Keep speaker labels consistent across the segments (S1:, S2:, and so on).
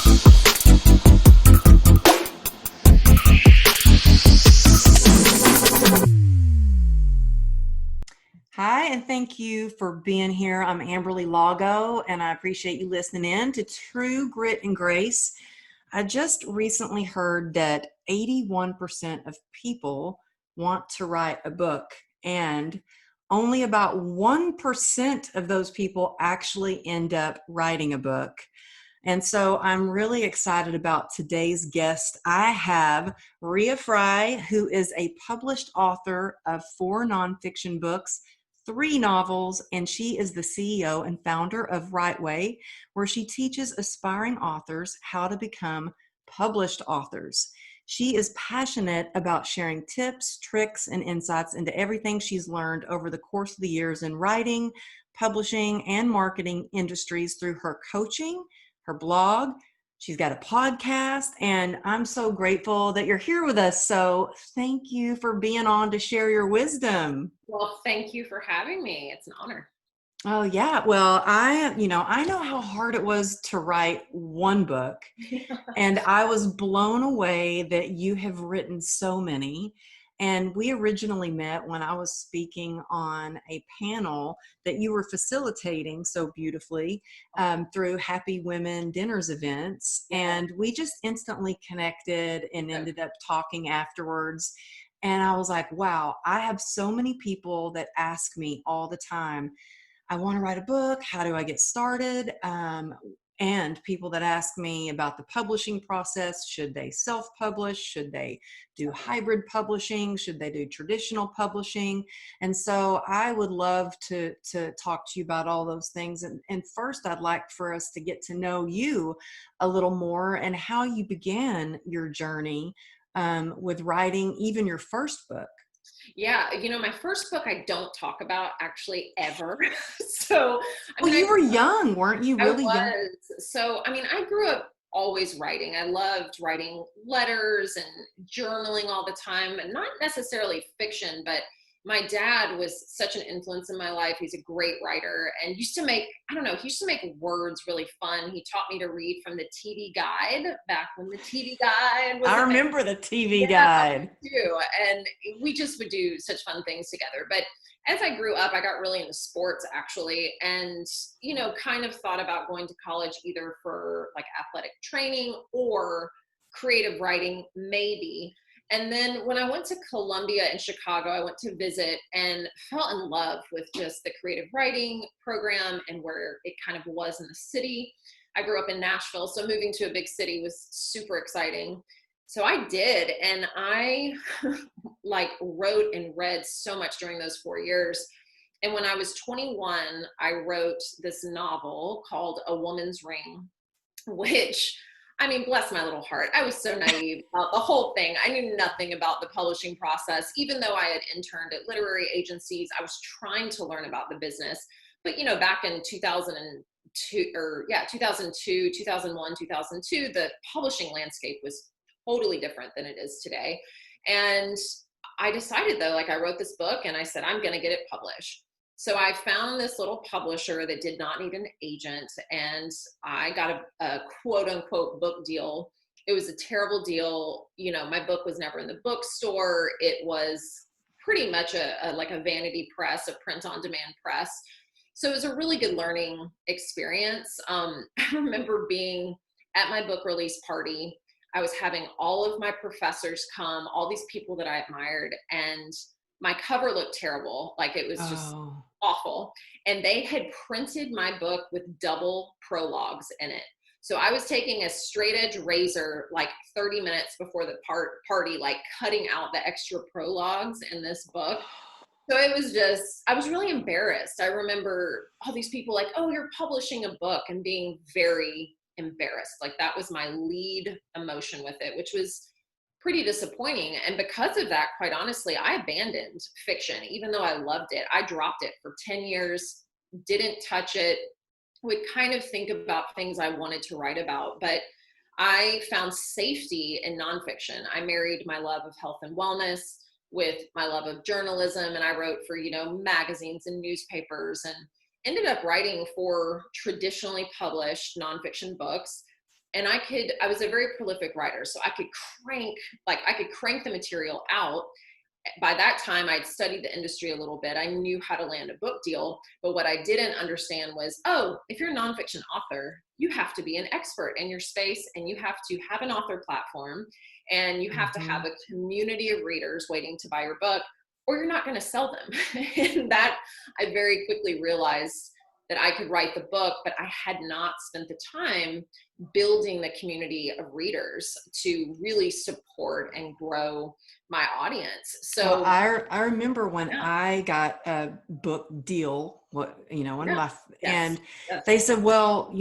S1: Hi, and thank you for being here. I'm Amberly Lago, and I appreciate you listening in to True Grit and Grace. I just recently heard that 81% of people want to write a book, and only about 1% of those people actually end up writing a book. And so I'm really excited about today's guest. I have Rea Frey, who is a published author of 4 nonfiction books, 3 novels, and she is the CEO and founder of Writeway, where she teaches aspiring authors how to become published authors. She is passionate about sharing tips, tricks, and insights into everything she's learned over the course of the years in writing, publishing, and marketing industries through her coaching, her blog. She's got a podcast, and I'm so grateful that you're here with us. So thank you for being on to share your wisdom.
S2: Well, thank you for having me. It's an honor.
S1: Oh yeah. Well, I know how hard it was to write one book, and I was blown away that you have written so many. And we originally met when I was speaking on a panel that you were facilitating so beautifully through Happy Women Dinners events. And we just instantly connected and ended up talking afterwards. And I was like, wow, I have so many people that ask me all the time, I want to write a book. How do I get started? And people that ask me about the publishing process. Should they self-publish? Should they do hybrid publishing? Should they do traditional publishing? And so I would love to talk to you about all those things. And first, I'd like for us to get to know you a little more and how you began your journey with writing even your first book.
S2: Yeah, my first book I don't talk about actually ever. So,
S1: You were young, weren't you?
S2: I
S1: Really young?
S2: was. So, I grew up always writing. I loved writing letters and journaling all the time, and not necessarily fiction, but my dad was such an influence in my life. He's a great writer and used to make, he used to make words really fun. He taught me to read from the TV Guide back when the TV Guide was.
S1: I remember the TV Guide.
S2: Too. And we just would do such fun things together. But as I grew up, I got really into sports actually, and, kind of thought about going to college either for like athletic training or creative writing, maybe. And then when I went to Columbia in Chicago, I went to visit and fell in love with just the creative writing program and where it kind of was in the city. I grew up in Nashville, so moving to a big city was super exciting. So I did, and I wrote and read so much during those 4 years. And when I was 21, I wrote this novel called A Woman's Ring, which, bless my little heart. I was so naive about the whole thing. I knew nothing about the publishing process. Even though I had interned at literary agencies, I was trying to learn about the business. But, back in 2002, 2001, 2002, the publishing landscape was totally different than it is today. And I decided though, I wrote this book and I said, I'm going to get it published. So I found this little publisher that did not need an agent, and I got a quote unquote book deal. It was a terrible deal. My book was never in the bookstore. It was pretty much a vanity press, a print on demand press. So it was a really good learning experience. I remember being at my book release party. I was having all of my professors come, all these people that I admired, and my cover looked terrible. It was just awful. And they had printed my book with double prologues in it. So I was taking a straight edge razor, 30 minutes before the party, cutting out the extra prologues in this book. So it was I was really embarrassed. I remember all these people oh, you're publishing a book, and being very embarrassed. That was my lead emotion with it, which was pretty disappointing. And because of that, quite honestly, I abandoned fiction. Even though I loved it, I dropped it for 10 years, didn't touch it, would kind of think about things I wanted to write about. But I found safety in nonfiction. I married my love of health and wellness with my love of journalism. And I wrote for, magazines and newspapers, and ended up writing for traditionally published nonfiction books. and I was a very prolific writer. So I could crank the material out. By that time, I'd studied the industry a little bit. I knew how to land a book deal. But what I didn't understand was, oh, if you're a nonfiction author, you have to be an expert in your space, and you have to have an author platform, and you have to have a community of readers waiting to buy your book, or you're not going to sell them. And that I very quickly realized that I could write the book, but I had not spent the time building the community of readers to really support and grow my audience. So
S1: Well, I remember when
S2: yeah,
S1: I got a book deal, one of
S2: yeah,
S1: my,
S2: yes,
S1: and
S2: yes,
S1: they said, well,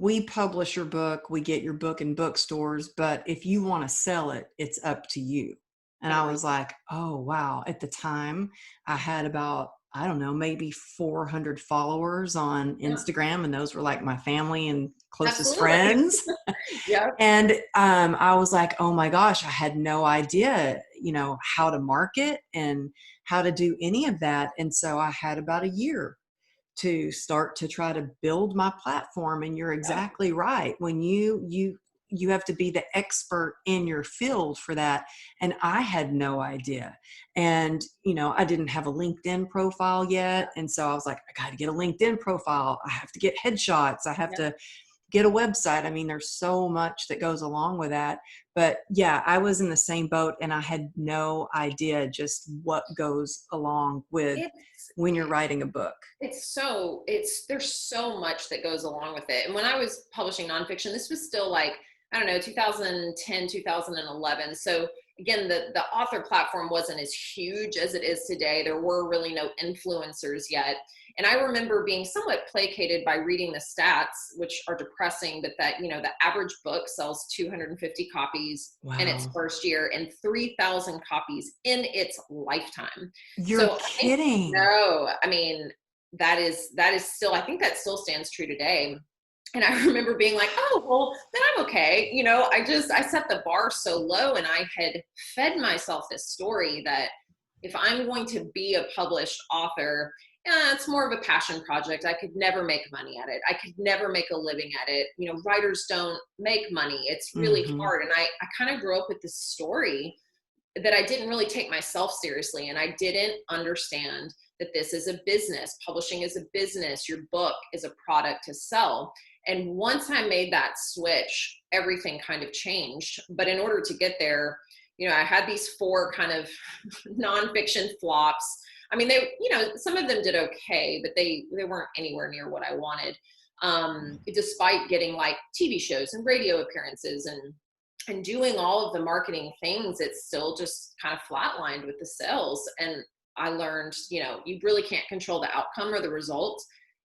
S1: we publish your book, we get your book in bookstores, but if you want to sell it, it's up to you. And I was like, oh, wow. At the time, I had about, I don't know, maybe 400 followers on
S2: yeah,
S1: Instagram, and those were like my family and closest
S2: absolutely.
S1: friends.
S2: Yeah,
S1: And I was like, oh my gosh, I had no idea, how to market and how to do any of that. And so I had about a year to start to try to build my platform. And you're
S2: yeah,
S1: exactly right. When you have to be the expert in your field for that. And I had no idea. And, I didn't have a LinkedIn profile yet. And so I was like, I got to get a LinkedIn profile. I have to get headshots. I have
S2: yeah.
S1: to get a website. I mean, there's so much that goes along with that. But yeah, I was in the same boat, and I had no idea just what goes along with
S2: It's
S1: when you're writing a book.
S2: there's so much that goes along with it. And when I was publishing nonfiction, this was still like, I don't know, 2010, 2011. So again, the author platform wasn't as huge as it is today. There were really no influencers yet. And I remember being somewhat placated by reading the stats, which are depressing, but that, the average book sells 250 copies in its
S1: Wow.
S2: first year and 3,000 copies in its lifetime.
S1: You're
S2: So I think,
S1: kidding.
S2: no, I mean, that is still, I think that still stands true today. And I remember being like, oh, well, then I'm okay. I set the bar so low, and I had fed myself this story that if I'm going to be a published author, it's more of a passion project. I could never make money at it. I could never make a living at it. Writers don't make money. It's really
S1: Hmm.
S2: hard. And I kind of grew up with this story that I didn't really take myself seriously. And I didn't understand that this is a business. Publishing is a business. Your book is a product to sell. And once I made that switch, everything kind of changed. But in order to get there, I had these 4 kind of nonfiction flops. I mean, some of them did okay, but they weren't anywhere near what I wanted. Despite getting like TV shows and radio appearances and doing all of the marketing things, it's still just kind of flatlined with the sales. And I learned, you really can't control the outcome or the result.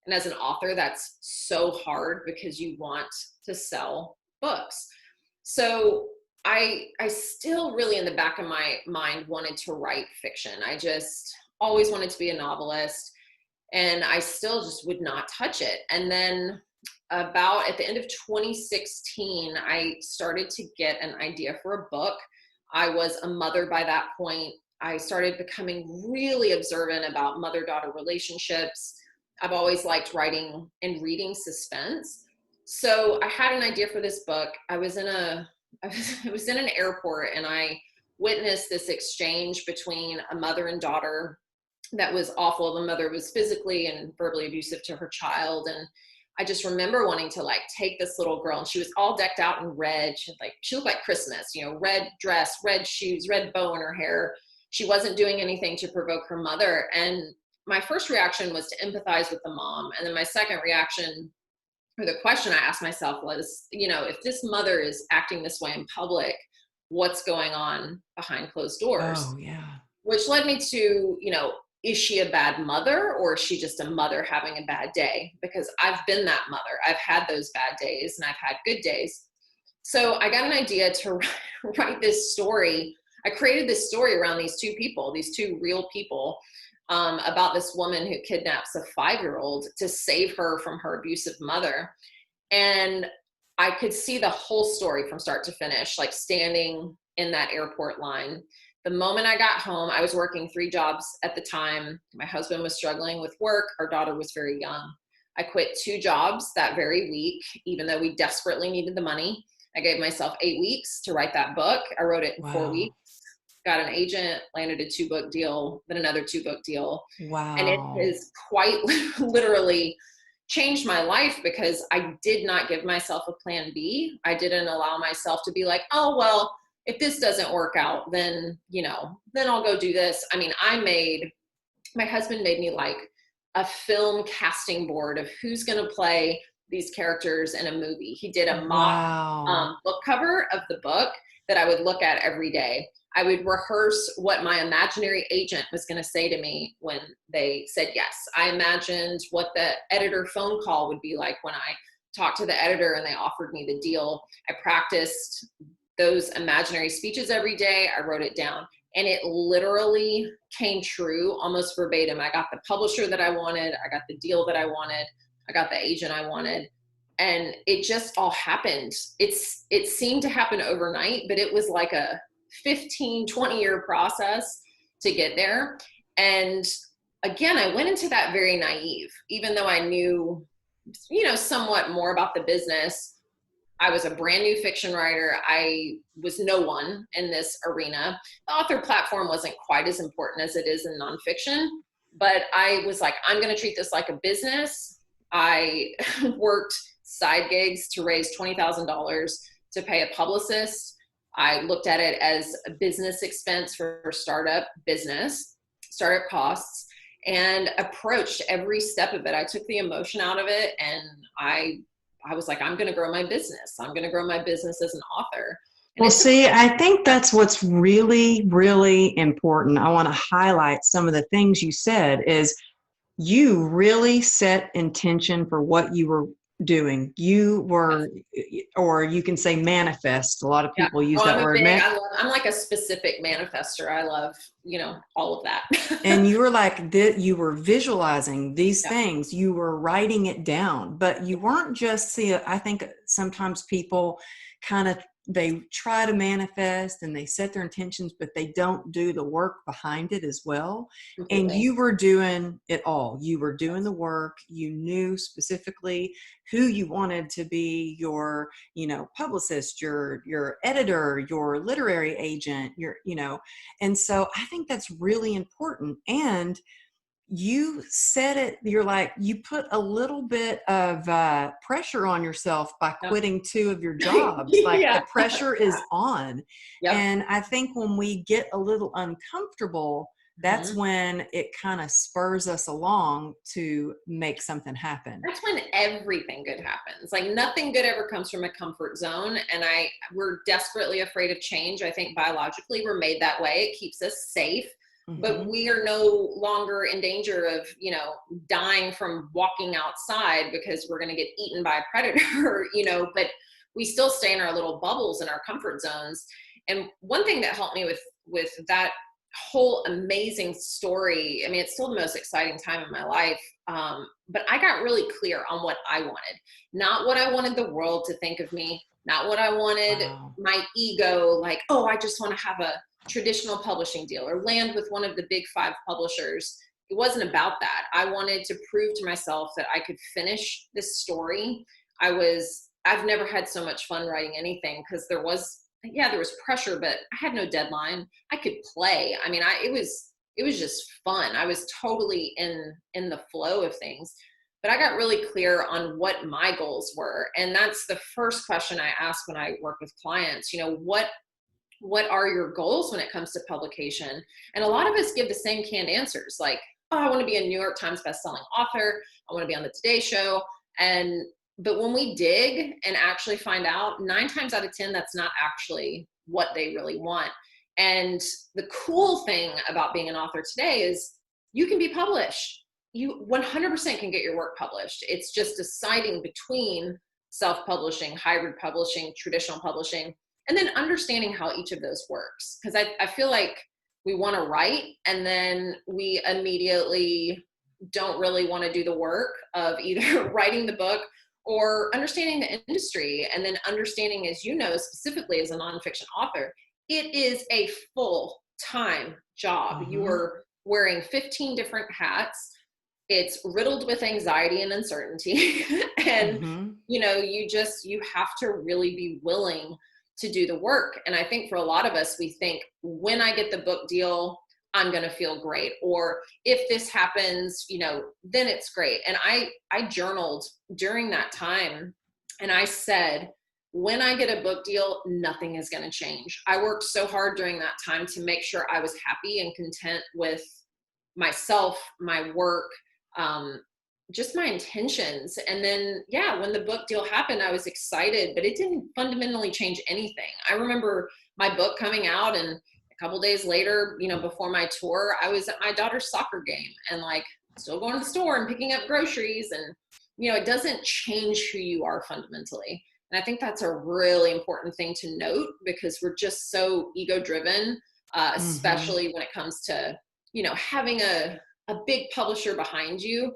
S2: And as an author, that's so hard because you want to sell books. So I still really in the back of my mind wanted to write fiction. I just always wanted to be a novelist, and I still just would not touch it. And then about at the end of 2016, I started to get an idea for a book. I was a mother by that point. I started becoming really observant about mother-daughter relationships. I've always liked writing and reading suspense. So I had an idea for this book. I was in an airport, and I witnessed this exchange between a mother and daughter that was awful. The mother was physically and verbally abusive to her child. And I just remember wanting to like take this little girl, and she was all decked out in red. She looked like Christmas, red dress, red shoes, red bow in her hair. She wasn't doing anything to provoke her mother. And my first reaction was to empathize with the mom. And then my second reaction, or the question I asked myself was, if this mother is acting this way in public, what's going on behind closed doors?
S1: Oh, yeah.
S2: Which led me to, is she a bad mother, or is she just a mother having a bad day? Because I've been that mother. I've had those bad days, and I've had good days. So I got an idea to write this story. I created this story around these 2 people, these 2 real people, about this woman who kidnaps a 5-year-old to save her from her abusive mother. And I could see the whole story from start to finish, like standing in that airport line. The moment I got home, I was working 3 jobs at the time. My husband was struggling with work. Our daughter was very young. I quit 2 jobs that very week, even though we desperately needed the money. I gave myself 8 weeks to write that book. I wrote it in 4
S1: Wow.
S2: weeks, got an agent, landed a 2-book deal, then another 2-book deal. And it
S1: Wow.
S2: has quite literally changed my life because I did not give myself a plan B. I didn't allow myself to be like, oh, well, if this doesn't work out, then, then I'll go do this. I mean, my husband made me like a film casting board of who's going to play these characters in a movie. He did a mock
S1: Wow.
S2: book cover of the book that I would look at every day. I would rehearse what my imaginary agent was going to say to me when they said yes. I imagined what the editor phone call would be like when I talked to the editor and they offered me the deal. I practiced those imaginary speeches every day. I wrote it down. And it literally came true almost verbatim. I got the publisher that I wanted. I got the deal that I wanted. I got the agent I wanted. And it just all happened. It seemed to happen overnight, but it was like a 15, 20-year process to get there. And again, I went into that very naive, even though I knew, somewhat more about the business. I was a brand new fiction writer. I was no one in this arena. The author platform wasn't quite as important as it is in nonfiction, but I was like, I'm going to treat this like a business. I worked side gigs to raise $20,000 to pay a publicist. I looked at it as a business expense for startup costs, and approached every step of it. I took the emotion out of it, and I was like, I'm going to grow my business. I'm going to grow my business as an author. And
S1: Well, see, I think that's what's really, really important. I want to highlight some of the things you said is you really set intention for what you were doing. You were, or you can say manifest. A lot of people use that word.
S2: I'm like a specific manifester. I love, all of that.
S1: And you were like, you were visualizing these things, you were writing it down, but you weren't just, I think sometimes people they try to manifest and they set their intentions, but they don't do the work behind it as well.
S2: Completely.
S1: And you were doing it all. You were doing the work. You knew specifically who you wanted to be your, publicist, your editor, your literary agent, and so I think that's really important. And you said it, you put a little bit of pressure on yourself by quitting 2 of your jobs. Like the pressure is on. Yep. And I think when we get a little uncomfortable, that's when it kind of spurs us along to make something happen.
S2: That's when everything good happens. Like nothing good ever comes from a comfort zone. And we're desperately afraid of change. I think biologically we're made that way. It keeps us safe. But we are no longer in danger of, dying from walking outside because we're going to get eaten by a predator, but we still stay in our little bubbles in our comfort zones. And one thing that helped me with that whole amazing story, I mean, it's still the most exciting time in my life. But I got really clear on what I wanted, not what I wanted the world to think of me, not what I wanted my ego, like, oh, I just want to have a traditional publishing deal or land with one of the big 5 publishers. It wasn't about that. I wanted to prove to myself that I could finish this story. I've never had so much fun writing anything because there was pressure, but I had no deadline. I could play. I mean, it was just fun. I was totally in the flow of things, but I got really clear on what my goals were. And that's the first question I ask when I work with clients, what are your goals when it comes to publication? And a lot of us give the same canned answers, like, oh, I want to be a New York Times bestselling author. I want to be on the Today Show. But when we dig and actually find out, 9 times out of 10, that's not actually what they really want. And the cool thing about being an author today is you can be published. You 100% can get your work published. It's just deciding between self-publishing, hybrid publishing, traditional publishing, and then understanding how each of those works. Because I feel like we want to write and then we immediately don't really want to do the work of either writing the book or understanding the industry. And then understanding, as you know, specifically as a nonfiction author, it is a full-time job. You are wearing 15 different hats. it's riddled with anxiety and uncertainty. And,
S1: Mm-hmm.
S2: you have to really be willing to do the work. And I think for a lot of us, we think, when I get the book deal, I'm going to feel great. Or if this happens, then it's great. And I journaled during that time, and I said, when I get a book deal, nothing is going to change. I worked so hard during that time to make sure I was happy and content with myself, my work, just my intentions. And then, when the book deal happened, I was excited, but it didn't fundamentally change anything. I remember my book coming out, and a couple days later, before my tour, I was at my daughter's soccer game and like still going to the store and picking up groceries. And, it doesn't change who you are fundamentally. And I think that's a really important thing to note, because we're just so ego driven, especially when it comes to, having a big publisher behind you.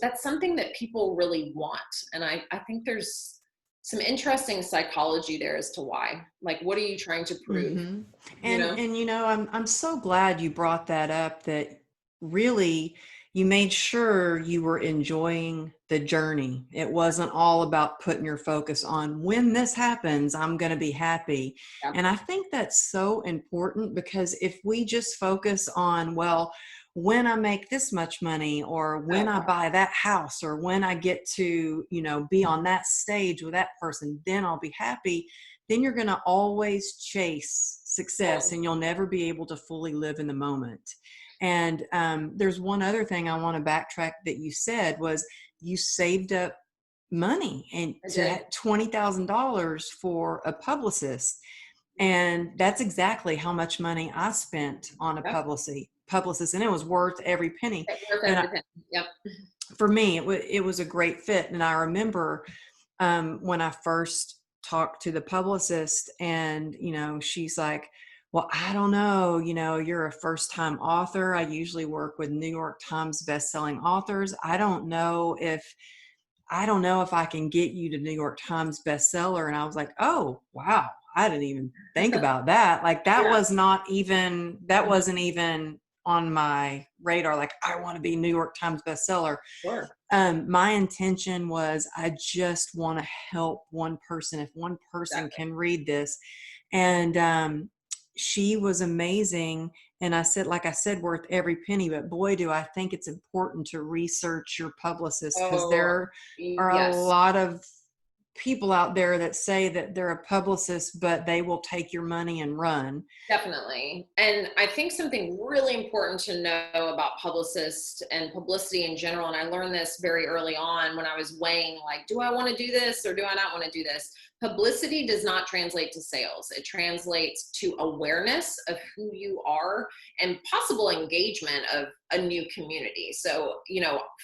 S2: That's something that people really want. And I think there's some interesting psychology there as to why. Like, what are you trying to prove?
S1: Mm-hmm. And I'm so glad you brought that up, that really you made sure you were enjoying the journey. It wasn't all about putting your focus on, when this happens, I'm going to be happy.
S2: Yeah.
S1: And I think that's so important, because if we just focus on, well, when I make this much money, or when I buy that house, or when I get to, be on that stage with that person, then I'll be happy. Then you're going to always chase success, and you'll never be able to fully live in the moment. And there's one other thing I want to backtrack that you said, was you saved up money and to $20,000 for a publicist. And that's exactly how much money I spent on a publicist, and it was worth every penny.
S2: Yep.
S1: For me, it was a great fit. And I remember when I first talked to the publicist, and she's like, well, I don't know, you're a first-time author. I usually work with New York Times bestselling authors. I don't know if I can get you to New York Times bestseller. And I was like, oh, wow, I didn't even think about that. Like, that wasn't even on my radar. Like, I want to be New York Times bestseller.
S2: Sure.
S1: My intention was, I just want to help one person. If one person can read this. And she was amazing. And I said, like I said, worth every penny. But boy, do I think it's important to research your publicist, because there are a lot of people out there that say that they're a publicist, but they will take your money and run.
S2: Definitely. And I think something really important to know about publicists and publicity in general, and I learned this very early on when I was weighing, like, do I want to do this or do I not want to do this? Publicity does not translate to sales. It translates to awareness of who you are and possible engagement of a new community. So,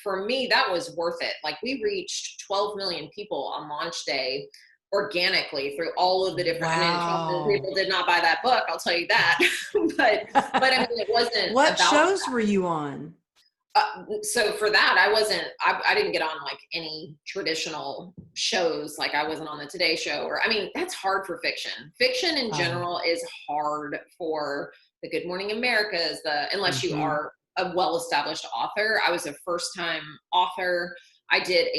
S2: for me, that was worth it. Like, we reached 12 million people on launch day organically through all of the different,
S1: Wow.
S2: people did not buy that book, I'll tell you that. but I mean, it wasn't.
S1: What shows were you on?
S2: So for that, I didn't get on like any traditional shows. Like, I wasn't on the Today Show, or, that's hard for fiction. Fiction in general is hard for the Good Morning Americas, unless you are a well-established author. I was a first-time author. I did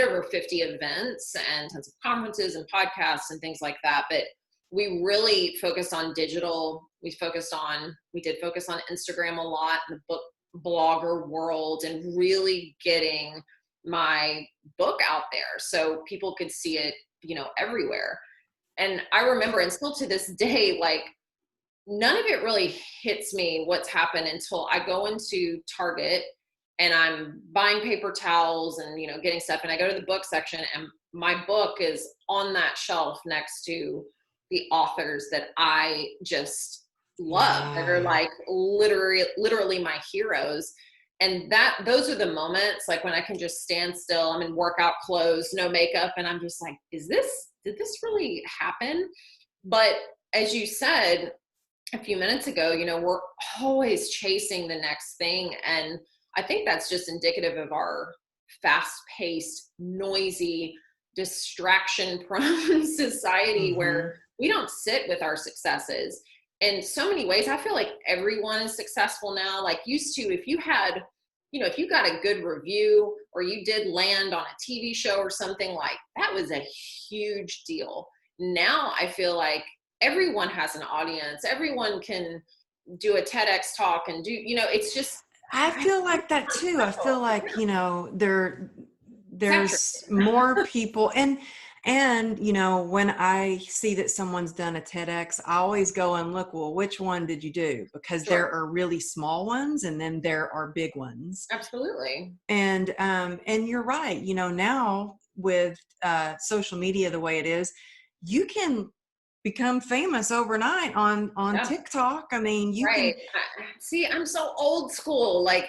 S2: over 50 events and tons of conferences and podcasts and things like that. But we really focused on digital. We did focus on Instagram a lot, the book blogger world, and really getting my book out there so people could see it, everywhere. And I remember, and still to this day, like, none of it really hits me what's happened until I go into Target and I'm buying paper towels and, getting stuff. And I go to the book section, and my book is on that shelf next to the authors that I just love, that are like literally my heroes. And those are the moments, like, when I can just stand still. I'm in workout clothes, no makeup. And I'm just like, did this really happen? But as you said a few minutes ago, we're always chasing the next thing. And I think that's just indicative of our fast-paced, noisy, distraction-prone society, where we don't sit with our successes. In so many ways, I feel like everyone is successful now. Like, used to, if you had if you got a good review or you did land on a TV show or something, like that was a huge deal. Now I feel like everyone has an audience. Everyone can do a TEDx talk and do, it's just,
S1: I feel like that too. I feel like,
S2: saturated.
S1: there's more people, and when I see that someone's done a TEDx, I always go and look, well, which one did you do? Because
S2: Sure.
S1: there are really small ones and then there are big ones.
S2: Absolutely.
S1: And you're right. Now with social media the way it is, you can become famous overnight on
S2: Yeah.
S1: TikTok. I mean, you
S2: Right.
S1: can.
S2: See, I'm so old school. Like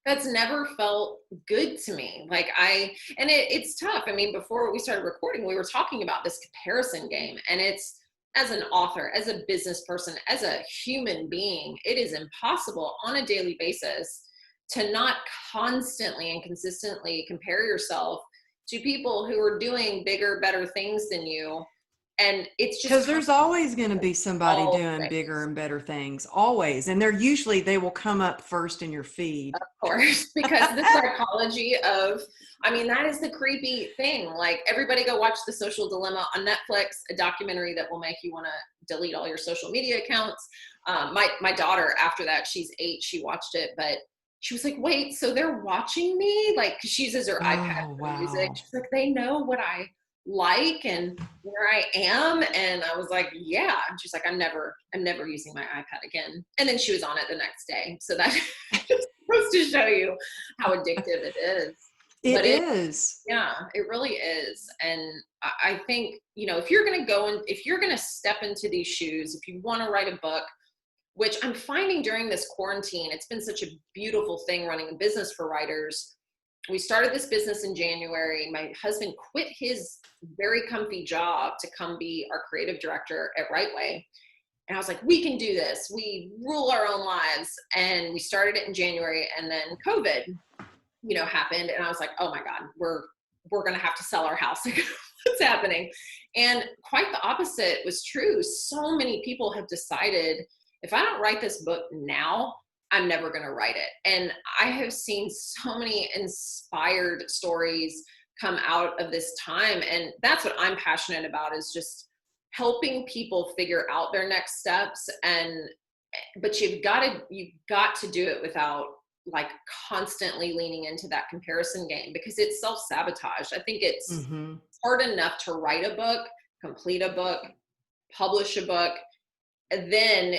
S2: that's never felt good to me. And it's tough. I mean, before we started recording, we were talking about this comparison game, and it's, as an author, as a business person, as a human being, it is impossible on a daily basis to not constantly and consistently compare yourself to people who are doing bigger, better things than you. And it's just
S1: Because there's always going to be somebody doing
S2: always.
S1: bigger and better things, always. And they will come up first in your feed.
S2: Of course, because the psychology of, that is the creepy thing. Like, everybody go watch The Social Dilemma on Netflix, a documentary that will make you want to delete all your social media accounts. My daughter, after that, she's 8, she watched it, but she was like, wait, so they're watching me? Like, 'cause she uses her iPad for music. She's like, they know what I like and where I am. And I was like, yeah. And she's like, I'm never using my iPad again. And then she was on it the next day. So that just goes to show you how addictive it is.
S1: It is.
S2: Yeah, it really is. And I think, if you're going to go and if you're going to step into these shoes, if you want to write a book, which I'm finding during this quarantine, it's been such a beautiful thing running a business for writers. We started this business in January. My husband quit his very comfy job to come be our creative director at Writeway. And I was like, we can do this. We rule our own lives. And we started it in January, and then COVID, happened. And I was like, oh my God, we're going to have to sell our house. What's happening? And quite the opposite was true. So many people have decided, if I don't write this book now, I'm never going to write it. And I have seen so many inspired stories come out of this time. And that's what I'm passionate about, is just helping people figure out their next steps. But you've got to do it without constantly leaning into that comparison game, because it's self-sabotage. I think it's hard enough to write a book, complete a book, publish a book, and then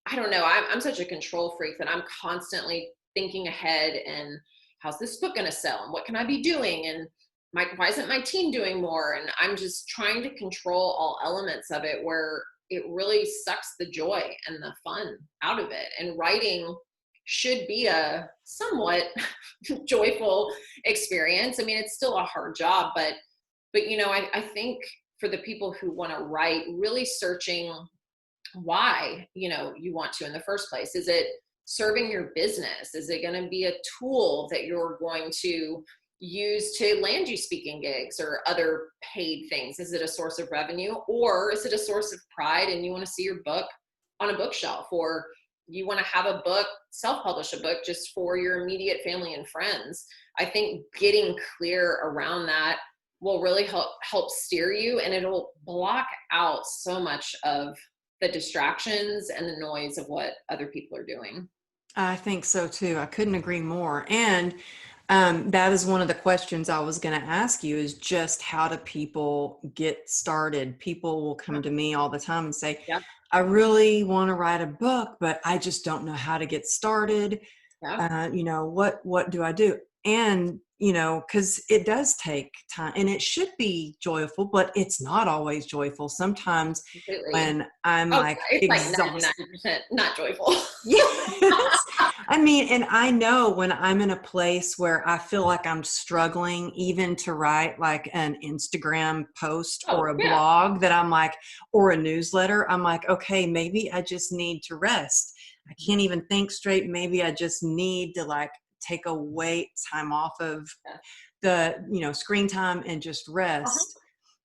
S2: I don't know, I'm such a control freak that I'm constantly thinking ahead, and how's this book going to sell, and what can I be doing, and why isn't my team doing more? And I'm just trying to control all elements of it, where it really sucks the joy and the fun out of it. And writing should be a somewhat joyful experience. It's still a hard job, but I think for the people who want to write, really searching why you want to in the first place. Is it serving your business? Is it going to be a tool that you're going to use to land you speaking gigs or other paid things? Is it a source of revenue, or is it a source of pride and you want to see your book on a bookshelf, or you want to have a book, self-publish a book just for your immediate family and friends? I think getting clear around that will really help steer you, and it'll block out so much of the distractions and the noise of what other people are doing.
S1: I think so too. I couldn't agree more. And that is one of the questions I was going to ask you, is just how do people get started? People will come to me all the time and say,
S2: yeah.
S1: I really want to write a book, but I just don't know how to get started.
S2: Yeah.
S1: What do I do? And, because it does take time, and it should be joyful, but it's not always joyful. Sometimes
S2: Completely.
S1: when I'm
S2: it's
S1: exhausted,
S2: 99% not joyful.
S1: Yes. And I know when I'm in a place where I feel like I'm struggling even to write like an Instagram post or a blog, that I'm like, or a newsletter, I'm like, okay, maybe I just need to rest. I can't even think straight. Maybe I just need to take time off of the, screen time and just rest.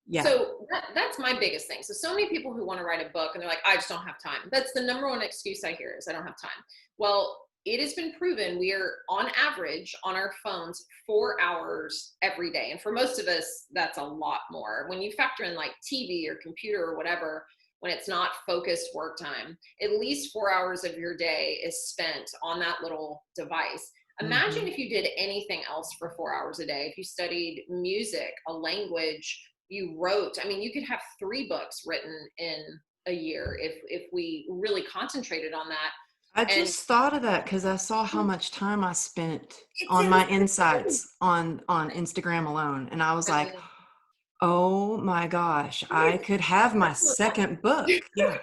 S1: Yeah.
S2: So that's my biggest thing. So many people who want to write a book and they're like, I just don't have time. That's the number one excuse I hear, is I don't have time. Well, it has been proven we are on average on our phones 4 hours every day. And for most of us, that's a lot more. When you factor in like TV or computer or whatever, when it's not focused work time, at least 4 hours of your day is spent on that little device. Imagine if you did anything else for 4 hours a day. If you studied music, a language, you wrote, I mean, you could have 3 books written in a year if we really concentrated on that.
S1: I
S2: And
S1: just thought of that because I saw how much time I spent
S2: it's
S1: on my
S2: insane.
S1: insights on Instagram alone. And I was
S2: I
S1: like,
S2: mean,
S1: oh my gosh, I
S2: it's
S1: could have my
S2: incredible.
S1: second book. Yeah.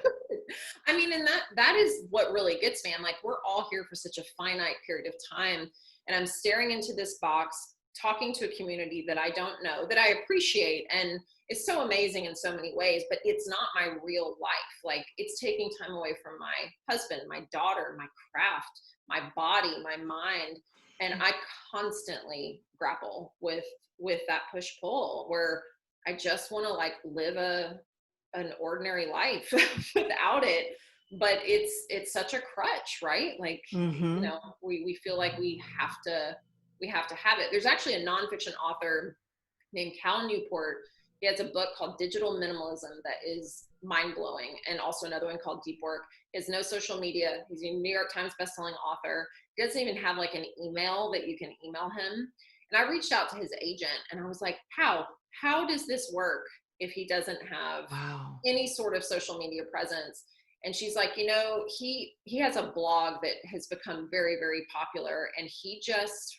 S2: I mean, and that is what really gets me. I'm like, we're all here for such a finite period of time. And I'm staring into this box, talking to a community that I don't know, that I appreciate. And it's so amazing in so many ways, but it's not my real life. Like, it's taking time away from my husband, my daughter, my craft, my body, my mind. And I constantly grapple with that push pull where I just want to like live an ordinary life without it, but it's such a crutch, right? Like, you
S1: Mm-hmm.
S2: know, we feel like we have to have it. There's actually a nonfiction author named Cal Newport. He has a book called Digital Minimalism that is mind-blowing, and also another one called Deep Work. He has no social media. He's a New York Times bestselling author. He doesn't even have like an email that you can email him. And I reached out to his agent and I was like, how does this work if he doesn't have
S1: Wow.
S2: any sort of social media presence? And she's like, he has a blog that has become very, very popular, and he just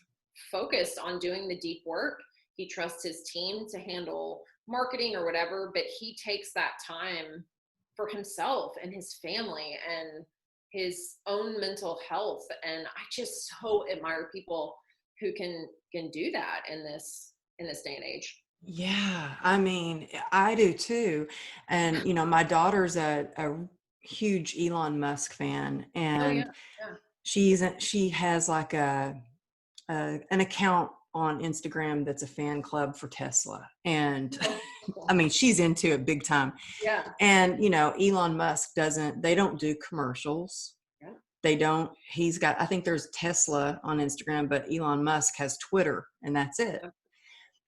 S2: focused on doing the deep work. He trusts his team to handle marketing or whatever, but he takes that time for himself and his family and his own mental health. And I just so admire people who can do that in this day and age.
S1: Yeah, I mean, I do too. And, my daughter's a huge Elon Musk fan,
S2: Oh yeah,
S1: and
S2: yeah.
S1: she has like an account on Instagram that's a fan club for Tesla. And
S2: Oh,
S1: I
S2: cool.
S1: mean, she's into it big time.
S2: Yeah,
S1: And, Elon Musk they don't do commercials.
S2: yeah.
S1: I think there's Tesla on Instagram, but Elon Musk has Twitter and that's it.
S2: Yeah.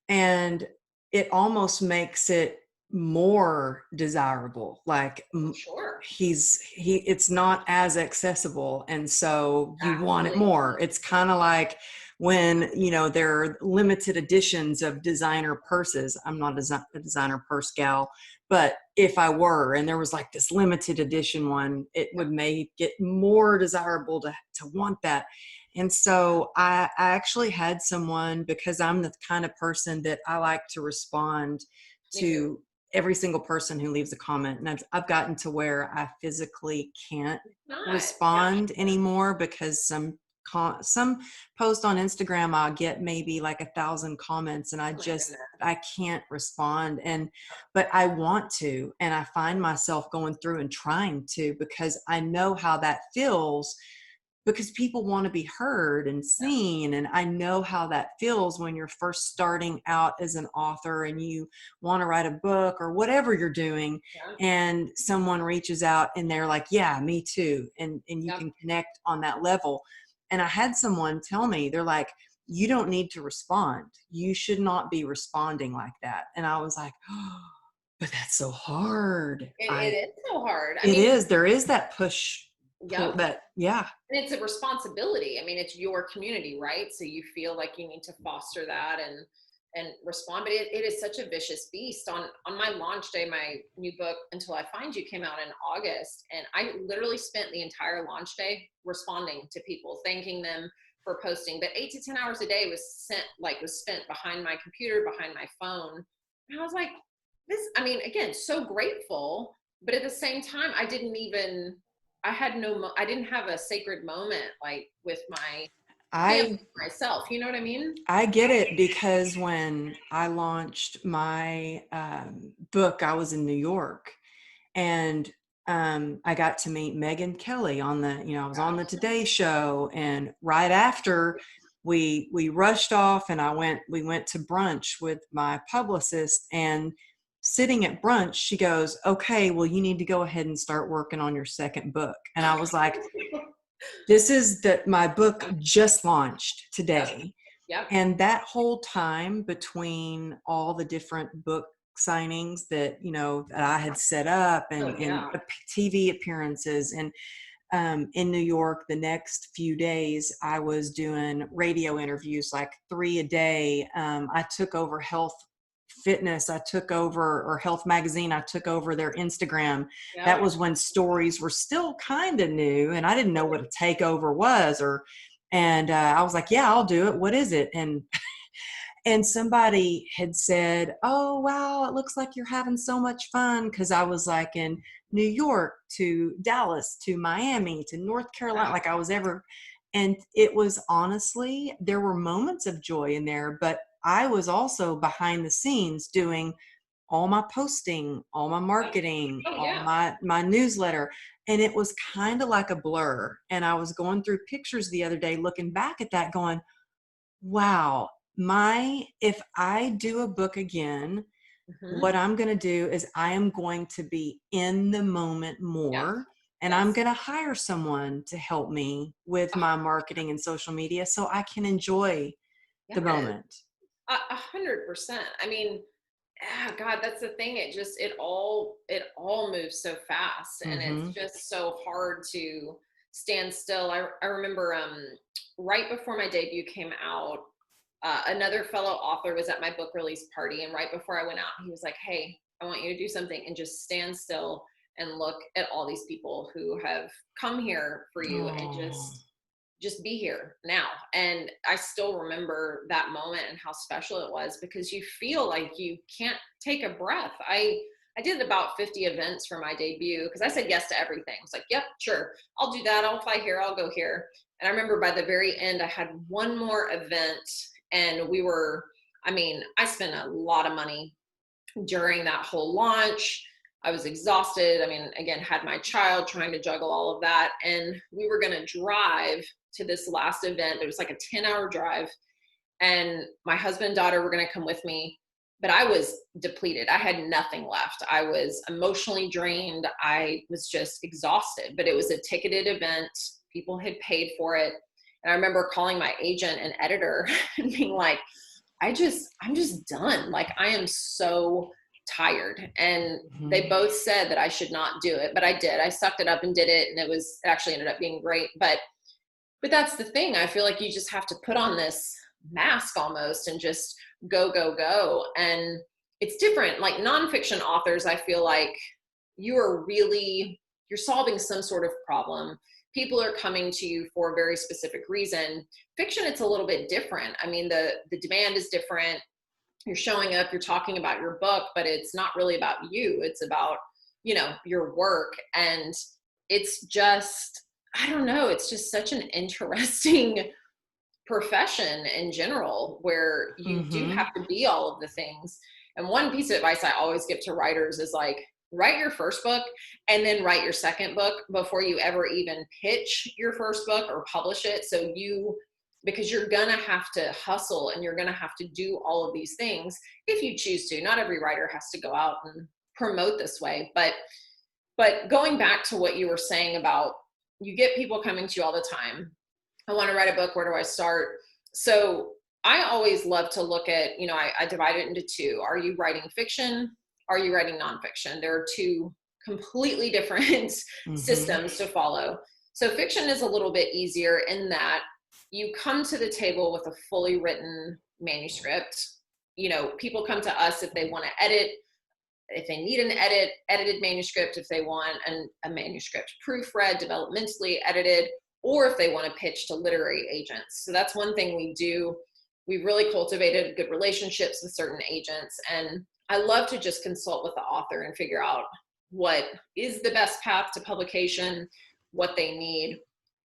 S1: And it almost makes it more desirable. Like
S2: Sure.
S1: it's not as accessible. And so you want it
S2: Absolutely.
S1: more. It's kind of like when, there are limited editions of designer purses. I'm not a designer purse gal, but if I were, and there was like this limited edition one, it
S2: Yeah.
S1: would make it more desirable to want that. And so I actually had someone, because I'm the kind of person that I like to respond
S2: Me too.
S1: to every single person who leaves a comment. And I've gotten to where I physically can't
S2: Not. Yeah.
S1: respond anymore, because some post on Instagram, I'll get maybe like 1,000 comments and
S2: Oh my goodness.
S1: I can't respond. But I want to, and I find myself going through and trying to, because I know how that feels, because people want to be heard and seen. And I know how that feels when you're first starting out as an author and you want to write a book or whatever you're doing,
S2: Yeah.
S1: and someone reaches out and they're like, yeah, me too. And you
S2: Yeah.
S1: can connect on that level. And I had someone tell me, they're like, you don't need to respond. You should not be responding like that. And I was like, oh, but that's so hard.
S2: It is so hard. I
S1: It
S2: mean,
S1: is. There is that push pull
S2: yeah.
S1: that, yeah.
S2: And it's a responsibility. I mean, it's your community, right? So you feel like you need to foster that and respond. But it is such a vicious beast. On my launch day, my new book, Until I Find You, came out in August. And I literally spent the entire launch day responding to people, thanking them for posting. But 8 to 10 hours a day was spent behind my computer, behind my phone. And I was like, I mean, again, so grateful, but at the same time, I didn't have a sacred moment like with my
S1: I
S2: family, myself. You know what I mean?
S1: I get it, because when I launched my book, I was in New York, and I got to meet Megyn Kelly I was on the Today Show, and right after we rushed off, and we went to brunch with my publicist, and sitting at brunch, she goes, okay, well, you need to go ahead and start working on your second book. And I was like, This is that my book just launched
S2: Yep.
S1: today.
S2: Yep.
S1: And that whole time between all the different book signings that, that I had set up
S2: Oh,
S1: and
S2: yeah.
S1: TV appearances and in New York, the next few days, I was doing radio interviews, like 3 a day. I took over Health Fitness. I took over, or Health Magazine. I took over their Instagram. That
S2: Yep.
S1: was when stories were still kind of new, and I didn't know what a takeover was. And I was like, "Yeah, I'll do it. What is it?" And somebody had said, "Oh, wow, it looks like you're having so much fun." Because I was like in New York to Dallas to Miami to North Carolina,
S2: Wow.
S1: like I was ever. And it was honestly, there were moments of joy in there, but I was also behind the scenes doing all my posting, all my marketing,
S2: Oh,
S1: all
S2: yeah.
S1: my newsletter. And it was kind of like a blur. And I was going through pictures the other day, looking back at that, going, wow, if I do a book again,
S2: Hmm.
S1: what I'm going to do is I am going to be in the moment
S2: Yes.
S1: more, and I'm
S2: Yes.
S1: going to hire someone to help me with my marketing and social media so I can enjoy the
S2: Yes.
S1: moment.
S2: 100%. I mean, God, that's the thing. It all moves so fast, and it's
S1: Mhm.
S2: just so hard to stand still. I remember right before my debut came out, another fellow author was at my book release party, and right before I went out, he was like, "Hey, I want you to do something and just stand still and look at all these people who have come here for you, and
S1: Oh.
S2: just be here now." And I still remember that moment and how special it was, because you feel like you can't take a breath. I did about 50 events for my debut because I said yes to everything. It's like, yep, sure, I'll do that, I'll fly here, I'll go here. And I remember by the very end I had one more event, and I spent a lot of money during that whole launch. I was exhausted. I mean, again, had my child, trying to juggle all of that. And we were going to drive to this last event. It was like a 10-hour drive. And my husband and daughter were going to come with me. But I was depleted. I had nothing left. I was emotionally drained. I was just exhausted. But it was a ticketed event. People had paid for it. And I remember calling my agent and editor and being like, I'm just done. Like, I am so tired. And they
S1: Mhm.
S2: both said that I should not do it, but I did. I sucked it up and did it. And it actually ended up being great. But that's the thing. I feel like you just have to put on this mask almost and just go, go, go. And it's different. Like nonfiction authors, I feel like you're solving some sort of problem. People are coming to you for a very specific reason. Fiction, it's a little bit different. I mean, the demand is different. You're showing up, you're talking about your book, but it's not really about you. It's about, your work. And it's just, I don't know, it's just such an interesting profession in general, where you do
S1: Mhm.
S2: have to be all of the things. And one piece of advice I always give to writers is like, write your first book and then write your second book before you ever even pitch your first book or publish it. Because you're gonna have to hustle and you're gonna have to do all of these things if you choose to. Not every writer has to go out and promote this way, but going back to what you were saying about, you get people coming to you all the time. I want to write a book. Where do I start? So I always love to look at, I divide it into two. Are you writing fiction? Are you writing nonfiction? There are two completely different
S1: Mhm.
S2: systems to follow. So fiction is a little bit easier in that you come to the table with a fully written manuscript. People come to us if they want to edit, if they need an edited manuscript, if they want a manuscript proofread, developmentally edited, or if they want to pitch to literary agents. So that's one thing we do. We've really cultivated good relationships with certain agents. And I love to just consult with the author and figure out what is the best path to publication, what they need.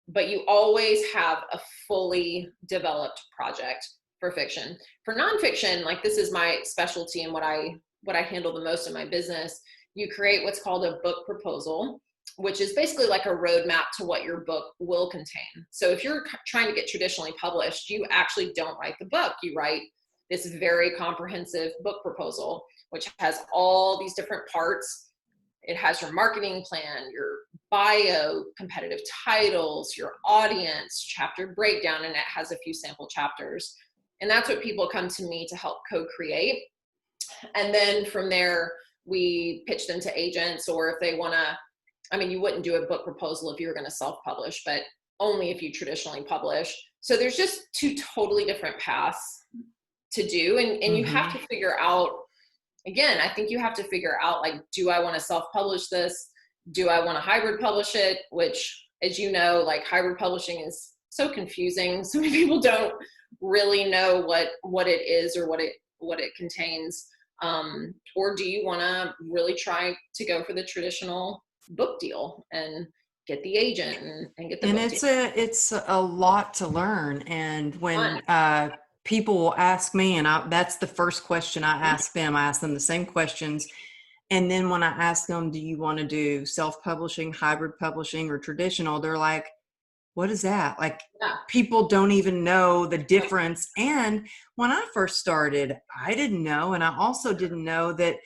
S2: But you always have a fully developed project for fiction. For nonfiction, like, this is my specialty and what I handle the most in my business. You create what's called a book proposal, which is basically like a roadmap to what your book will contain. So if you're trying to get traditionally published, you actually don't write the book. You write this very comprehensive book proposal, which has all these different parts. It has your marketing plan, your bio, competitive titles, your audience, chapter breakdown, and it has a few sample chapters. And that's what people come to me to help co-create. And then from there, we pitch them to agents, or if they want to, I mean, you wouldn't do a book proposal if you were going to self-publish, but only if you traditionally publish. So there's just two totally different paths to do. And you have to figure out, again, I think you have to figure out, like, do I want to self-publish this? Do I want to hybrid publish it? Which, as you know, like, hybrid publishing is so confusing. So many people don't really know what it is or what it contains. Or do you want to really try to go for the traditional book deal and get the agent and get the book deal?
S1: It's a lot to learn. And when people will ask me, and that's the first question I ask them. I ask them the same questions. And then when I ask them, do you want to do self-publishing, hybrid publishing, or traditional? They're like, what is that? Like, people don't even know the difference. And when I first started, I didn't know. And I also didn't know that,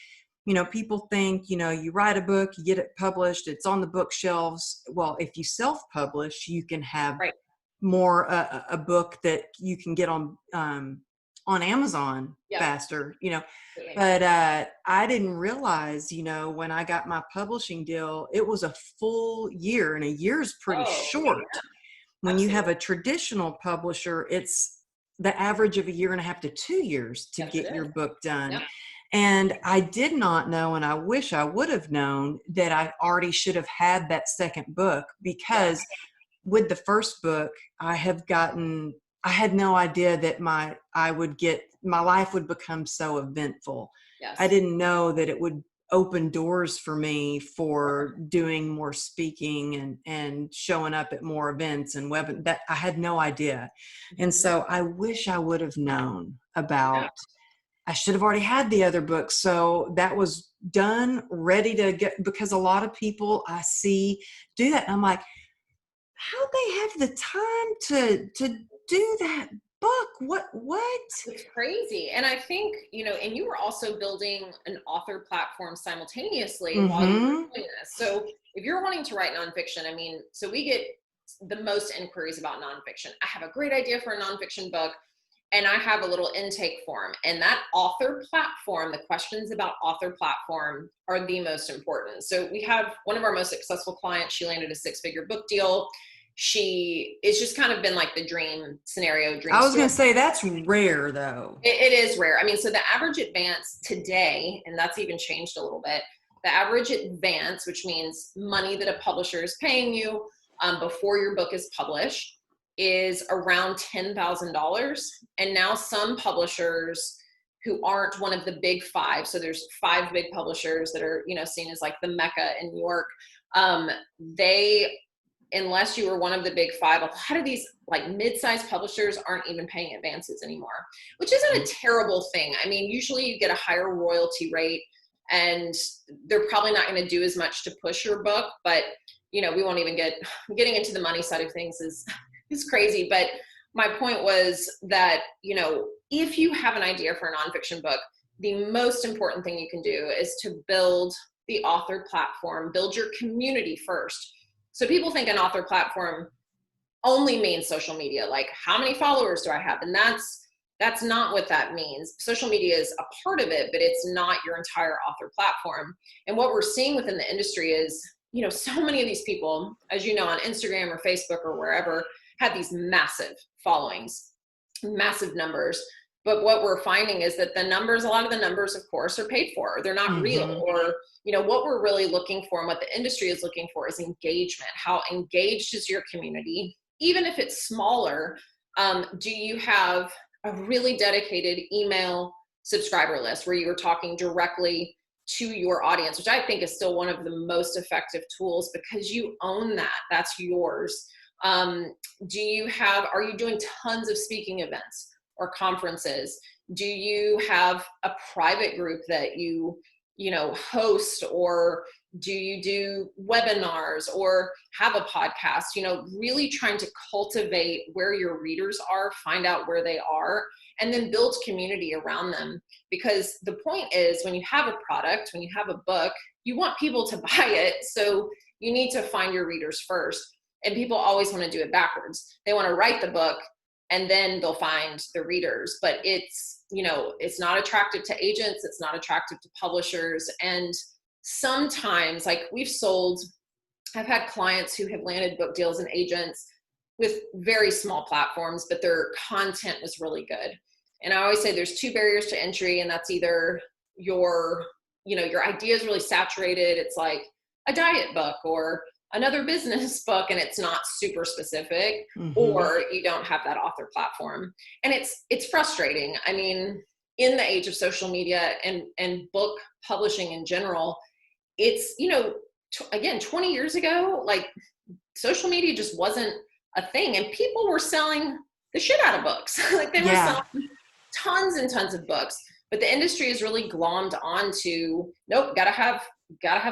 S1: people think, you write a book, you get it published, it's on the bookshelves. Well, if you self-publish, you can have more a book that you can get on Amazon faster, But I didn't realize, when I got my publishing deal, it was a full year, and a year is pretty short. Yeah. When you have a traditional publisher, it's the average of a year and a half to 2 years to get your book done. Yeah. And I did not know, and I wish I would have known, that I already should have had that second book, because with the first book, I had no idea that my life would become so eventful. Yes. I didn't know that it would open doors for me for doing more speaking and showing up at more events and that I had no idea. And so I wish I would have known about, I should have already had the other book. So that was done, ready to get, because a lot of people I see do that. And I'm like, how they have the time to do that book? What?
S2: It's crazy. And I think, and you were also building an author platform simultaneously while you were doing this. So if you're wanting to write nonfiction, so we get the most inquiries about nonfiction. I have a great idea for a nonfiction book, and I have a little intake form. And that author platform, the questions about author platform are the most important. So we have one of our most successful clients. She landed a 6-figure book deal. It's just kind of been like the dream scenario.
S1: I was going to say, that's rare though.
S2: It is rare. So the average advance today, and that's even changed a little bit, the average advance, which means money that a publisher is paying you before your book is published, is around $10,000. And now some publishers who aren't one of the big 5, so there's 5 big publishers that are, seen as like the Mecca in New York, unless you were one of the big 5, a lot of these like mid-sized publishers aren't even paying advances anymore, which isn't a terrible thing. Usually you get a higher royalty rate, and they're probably not going to do as much to push your book, but we won't even getting into the money side of things is crazy. But my point was that, if you have an idea for a nonfiction book, the most important thing you can do is to build the author platform, build your community first. So people think an author platform only means social media, like how many followers do I have? And that's not what that means. Social media is a part of it, but it's not your entire author platform. And what we're seeing within the industry is, so many of these people, as you know, on Instagram or Facebook or wherever, have these massive followings, massive numbers. But what we're finding is that a lot of the numbers, of course, are paid for. They're not real. Or, what we're really looking for and what the industry is looking for is engagement. How engaged is your community? Even if it's smaller, do you have a really dedicated email subscriber list where you're talking directly to your audience, which I think is still one of the most effective tools because you own that. That's yours. Are you doing tons of speaking events or conferences? Do you have a private group that you host, or do you do webinars or have a podcast? Really trying to cultivate where your readers are, find out where they are, and then build community around them. Because the point is, when you have a product, when you have a book, you want people to buy it. So you need to find your readers first. And people always want to do it backwards. They want to write the book and then they'll find the readers. But it's not attractive to agents. It's not attractive to publishers. And sometimes, like I've had clients who have landed book deals and agents with very small platforms, but their content was really good. And I always say there's two barriers to entry, and that's either your idea is really saturated. It's like a diet book or another business book, and it's not super specific, or you don't have that author platform. And it's frustrating. I mean, in the age of social media and book publishing in general, it's, again, 20 years ago, like, social media just wasn't a thing, and people were selling the shit out of books. Like, they were selling tons and tons of books, but the industry is really glommed onto, nope, gotta have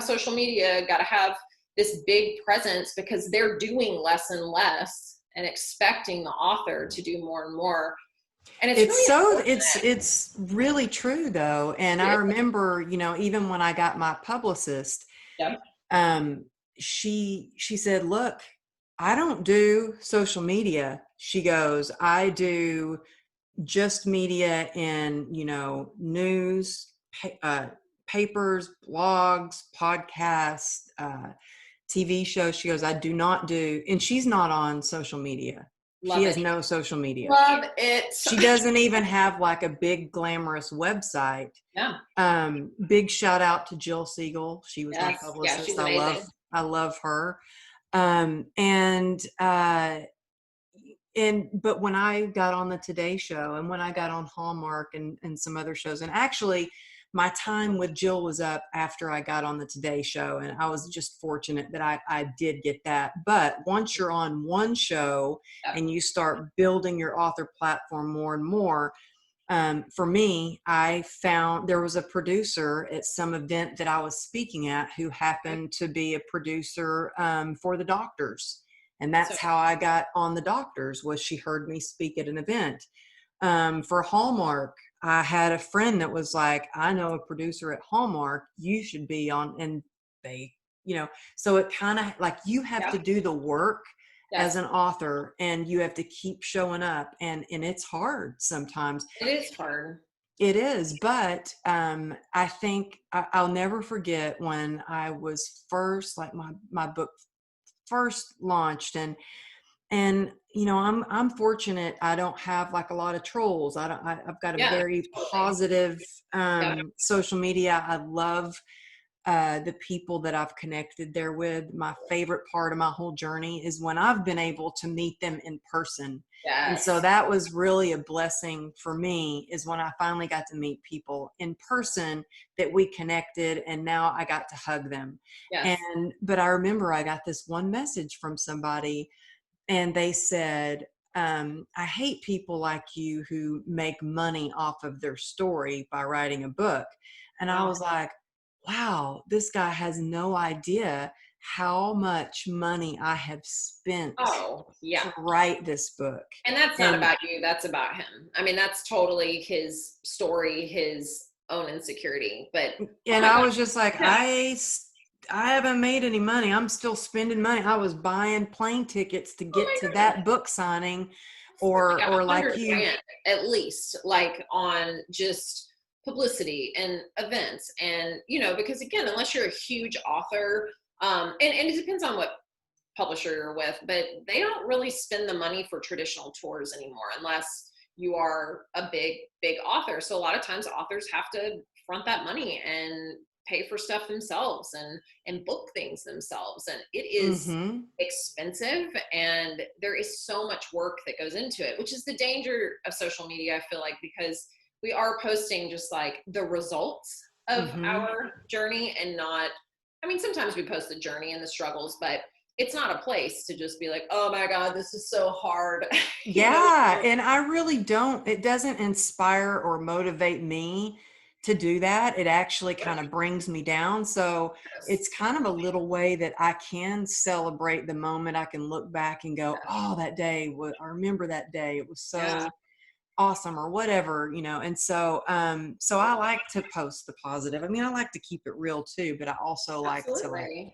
S2: social media, gotta have this big presence, because they're doing less and less and expecting the author to do more and more. And
S1: it's really true though. And I remember, even when I got my publicist, she said, look, I don't do social media. She goes, I do just media in, news, papers, blogs, podcasts, TV shows. She goes, I do not do, and she's not on social media. She has no social media.
S2: Love it.
S1: She doesn't even have like a big glamorous website.
S2: Yeah.
S1: Big shout out to Jill Siegel. She was my publicist.
S2: Yeah, she's amazing.
S1: I love her. But when I got on the Today Show, and when I got on Hallmark and some other shows, and actually my time with Jill was up after I got on the Today Show, and I was just fortunate that I did get that. But once you're on one show and you start building your author platform more and more, for me, I found there was a producer at some event that I was speaking at who happened to be a producer for the Doctors. And that's how I got on the Doctors, was she heard me speak at an event. For Hallmark, I had a friend that was like, I know a producer at Hallmark, you should be on. And they, so it kind of like, you have to do the work as an author, and you have to keep showing up, and it's hard sometimes.
S2: It is hard.
S1: It is. But I think I'll never forget when I was first, like my book first launched, and I'm fortunate. I don't have like a lot of trolls. I've got a very positive social media. I love the people that I've connected there with. My favorite part of my whole journey is when I've been able to meet them in person. And so that was really a blessing for me, is when I finally got to meet people in person that we connected, and now I got to hug them. But I remember I got this one message from somebody, and they said, I hate people like you who make money off of their story by writing a book. And I was like, wow, this guy has no idea how much money I have spent to write this book.
S2: And that's not about you. That's about him. I mean, that's totally his story, his own insecurity. And
S1: I was just like, I haven't made any money. I'm still spending money. I was buying plane tickets to get to that book signing, or like you,
S2: grand, at least, like on just publicity and events. And because again, unless you're a huge author, and it depends on what publisher you're with, but they don't really spend the money for traditional tours anymore unless you are a big author. So a lot of times authors have to front that money and pay for stuff themselves and book things themselves, and it is expensive, and there is so much work that goes into it, which is the danger of social media, I feel like, because we are posting just like the results of our journey, and not, I mean, sometimes we post the journey and the struggles, but it's not a place to just be like, oh my God, this is so hard.
S1: And I really don't, it doesn't inspire or motivate me to do that. It actually kind of brings me down. So
S2: Yes.
S1: it's kind of a little way that I can celebrate the moment. I can look back and go, oh, that day, I remember that day. It was
S2: Yeah,
S1: so awesome or whatever, and so I like to post the positive. I mean, I like to keep it real too, but I also like to
S2: absolutely.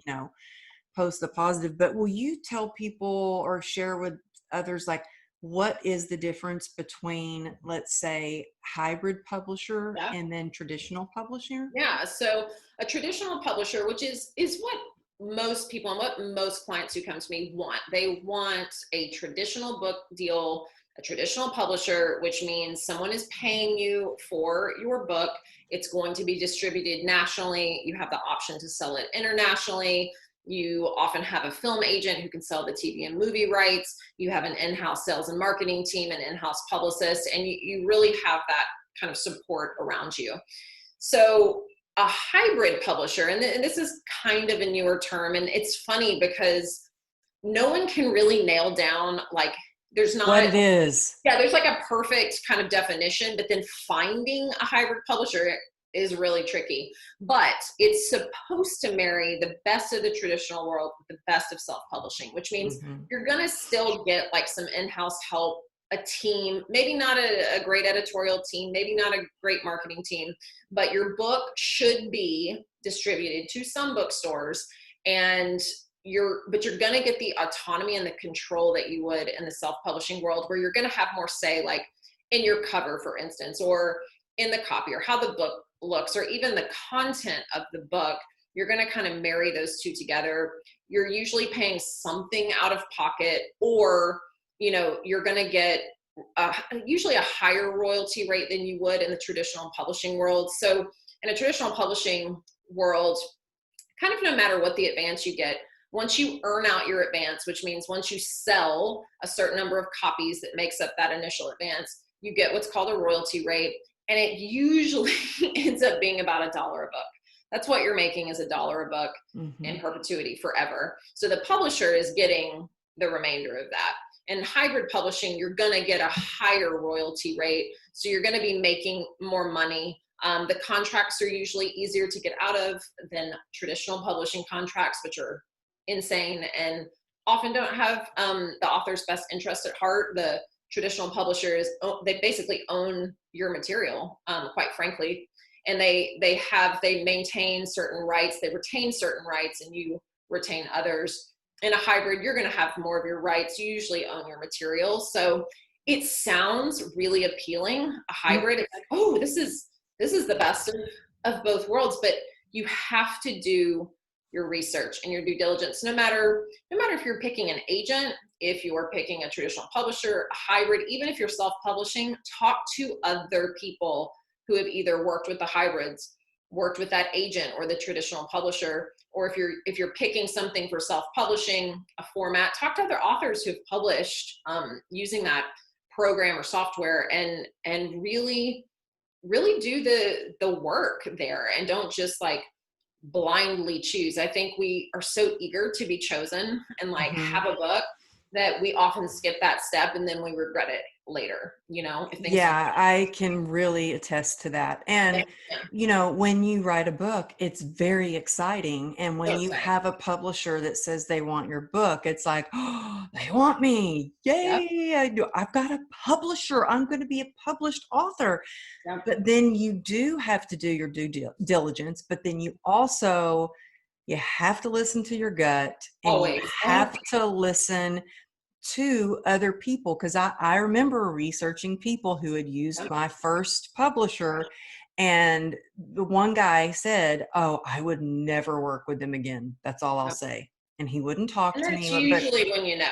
S1: post the positive. But will you tell people or share with others, like, what is the difference between, let's say, hybrid publisher
S2: Yeah.
S1: and then traditional publisher?
S2: Yeah. So a traditional publisher, which is what most people and what most clients who come to me want. They want a traditional book deal, a traditional publisher, which means someone is paying you for your book. It's going to be distributed nationally. You have the option to sell it internationally. You often have a film agent who can sell the TV and movie rights. You have an in-house sales and marketing team, an in-house publicist, and you really have that kind of support around you. So a hybrid publisher, and this is kind of a newer term, and it's funny because no one can really nail down, like, there's
S1: What
S2: not,
S1: it is?
S2: yeah, there's like a perfect kind of definition, but then finding a hybrid publisher is really tricky. But it's supposed to marry the best of the traditional world with the best of self-publishing, which means
S1: Hmm.
S2: you're going to still get like some in-house help, a team, maybe not a great editorial team, maybe not a great marketing team, but your book should be distributed to some bookstores, and you're going to get the autonomy and the control that you would in the self-publishing world, where you're going to have more say, like in your cover, for instance, or in the copy, or how the book looks, or even the content of the book. You're going to kind of marry those two together. You're usually paying something out of pocket, or you're going to get usually a higher royalty rate than you would in the traditional publishing world. So in a traditional publishing world, kind of no matter what the advance you get, once you earn out your advance, which means once you sell a certain number of copies that makes up that initial advance, you get what's called a royalty rate. And it usually ends up being about $1 a book. That's what you're making, is $1 a book
S1: Hmm.
S2: in perpetuity forever. So the publisher is getting the remainder of that. In hybrid publishing, you're going to get a higher royalty rate. So you're going to be making more money. The contracts are usually easier to get out of than traditional publishing contracts, which are insane and often don't have the author's best interest at heart. The traditional publishers, they basically own your material, quite frankly, and they maintain certain rights, they retain certain rights, and you retain others. In a hybrid, you're going to have more of your rights. You usually own your material, so it sounds really appealing. A hybrid, it's like, oh, this is the best of both worlds, but you have to do your research and your due diligence. No matter if you're picking an agent, if you're picking a traditional publisher, a hybrid, even if you're self-publishing, talk to other people who have either worked with the hybrids, worked with that agent or the traditional publisher, or if you're picking something for self-publishing, a format, talk to other authors who've published using that program or software, and really do the work there, and don't just like blindly choose. I think we are so eager to be chosen and like
S1: Hmm.
S2: have a book that we often skip that step, and then we regret it later, if things don't.
S1: Yeah, I can really attest to that.
S2: Yeah,
S1: And,
S2: yeah,
S1: when you write a book, it's very exciting. And when
S2: so
S1: you
S2: exciting.
S1: have a publisher that says they want your book, it's like, oh, they want me.
S2: Yep,
S1: Yay. I've got a publisher. I'm going to be a published author.
S2: yep,
S1: But then you do have to do your due diligence. But then you have to listen to your gut, and you
S2: always. Oh,
S1: have to listen to other people, because I remember researching people who had used
S2: yep.
S1: my first publisher, and the one guy said, oh, I would never work with them again. That's all I'll
S2: Yep.
S1: say. And he wouldn't talk
S2: And
S1: to
S2: that's
S1: me, but
S2: usually when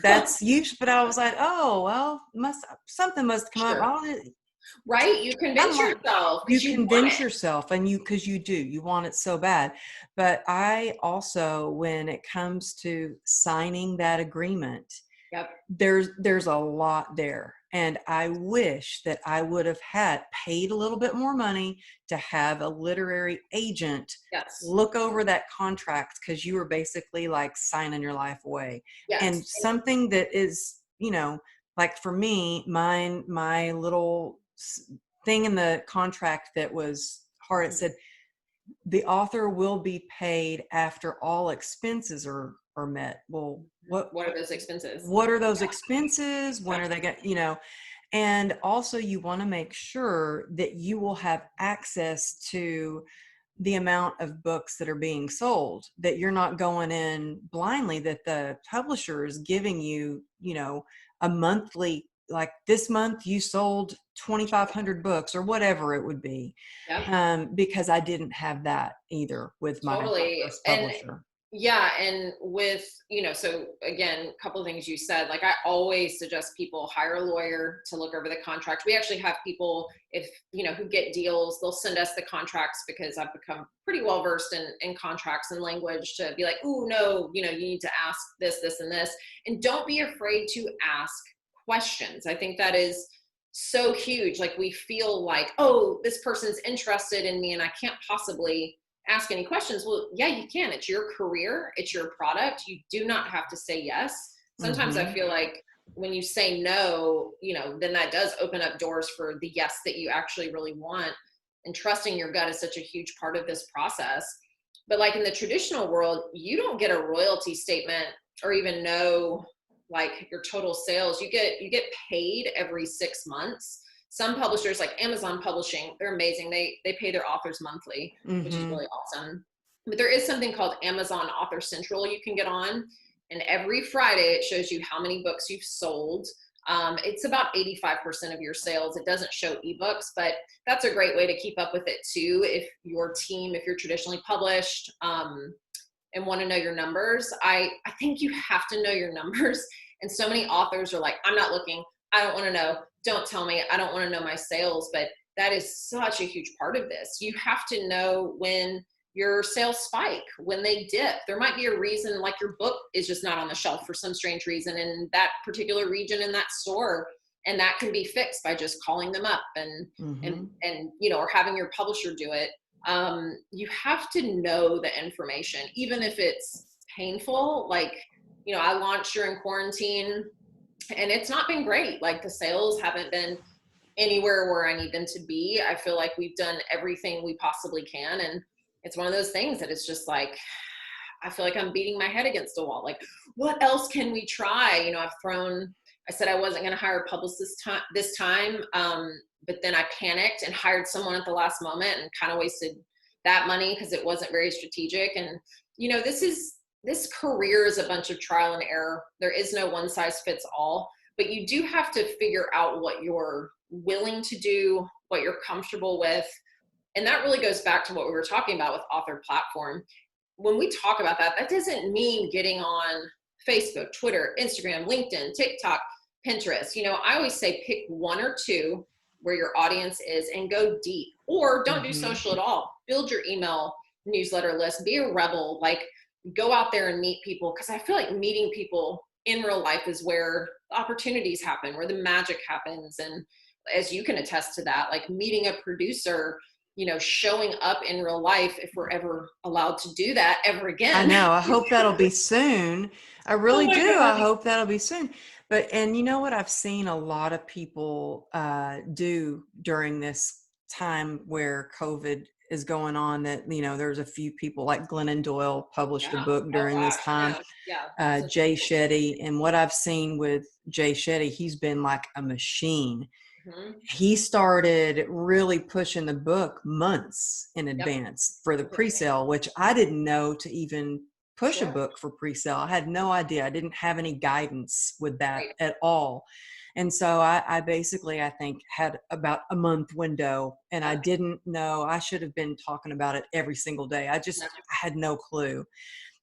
S1: that's usually, but I was like, oh, well, something must come up.
S2: sure, right? You
S1: I'm
S2: convince
S1: like,
S2: yourself
S1: you
S2: because you want
S1: convince
S2: it.
S1: yourself, and because you want it so bad. But I also, when it comes to signing that agreement,
S2: Yep.
S1: there's a lot there, and I wish that I would have had paid a little bit more money to have a literary agent
S2: Yes.
S1: look over that contract, because you were basically like signing your life away. And
S2: Yes.
S1: something that is, like for me, my little thing in the contract that was hard. It said the author will be paid after all expenses are met. Well,
S2: What are those expenses?
S1: what are those expenses? When are they going, and also you want to make sure that you will have access to the amount of books that are being sold, that you're not going in blindly, that the publisher is giving you, a monthly, like this month you sold 2,500 books or whatever it would be.
S2: Yeah.
S1: Because I didn't have that either with my
S2: Totally.
S1: first
S2: And
S1: publisher.
S2: yeah, and with, so again, a couple of things you said, like I always suggest people hire a lawyer to look over the contract. We actually have people, if, who get deals, they'll send us the contracts because I've become pretty well versed in contracts and language to be like, oh, no, you need to ask this, this, and this. And don't be afraid to ask questions. I think that is so huge. Like we feel like, oh, this person's interested in me and I can't possibly ask any questions. Well, yeah, you can. It's your career. It's your product. You do not have to say yes. Sometimes I feel like when you say no, then that does open up doors for the yes that you actually really want. And trusting your gut is such a huge part of this process. But like in the traditional world, you don't get a royalty statement or even know like your total sales. You get paid every 6 months. Some publishers like Amazon Publishing, they're amazing. They pay their authors monthly, which is really awesome. But there is something called Amazon Author Central you can get on. And every Friday, it shows you how many books you've sold. It's about 85% of your sales. It doesn't show ebooks, but that's a great way to keep up with it too. If you're traditionally published and want to know your numbers, I think you have to know your numbers. And so many authors are like, I'm not looking. I don't want to know. Don't tell me. I don't want to know my sales. But that is such a huge part of this. You have to know when your sales spike, when they dip. There might be a reason, like your book is just not on the shelf for some strange reason in that particular region in that store. And that can be fixed by just calling them up and or having your publisher do it. You have to know the information, even if it's painful. Like, I launched during quarantine and it's not been great. Like the sales haven't been anywhere where I need them to be. I feel like we've done everything we possibly can. And it's one of those things that it's just like, I feel like I'm beating my head against a wall. Like, what else can we try? I said I wasn't going to hire a publicist this time. But then I panicked and hired someone at the last moment and kind of wasted that money because it wasn't very strategic. And, this career is a bunch of trial and error. There is no one size fits all, but you do have to figure out what you're willing to do, what you're comfortable with. And that really goes back to what we were talking about with author platform. When we talk about that, that doesn't mean getting on Facebook, Twitter, Instagram, LinkedIn, TikTok, Pinterest. I always say pick one or two where your audience is and go deep, or don't do social at all. Build your email newsletter list, be a rebel, like go out there and meet people. Cause I feel like meeting people in real life is where the opportunities happen, where the magic happens. And as you can attest to that, like meeting a producer, showing up in real life, if we're ever allowed to do that ever again.
S1: I know. I hope that'll be soon. I really do.
S2: God.
S1: I hope that'll be soon. And you know what I've seen a lot of people do during this time where COVID is going on, that, there's a few people like Glennon Doyle published a book during this time.
S2: Yeah.
S1: Jay Shetty. And what I've seen with Jay Shetty, he's been like a machine. He started really pushing the book months in advance for the pre-sale, which I didn't know to even push a book for pre-sale. I had no idea. I didn't have any guidance with that at all. And so I basically, I think, had about a month window, and I didn't know. I should have been talking about it every single day. I had no clue.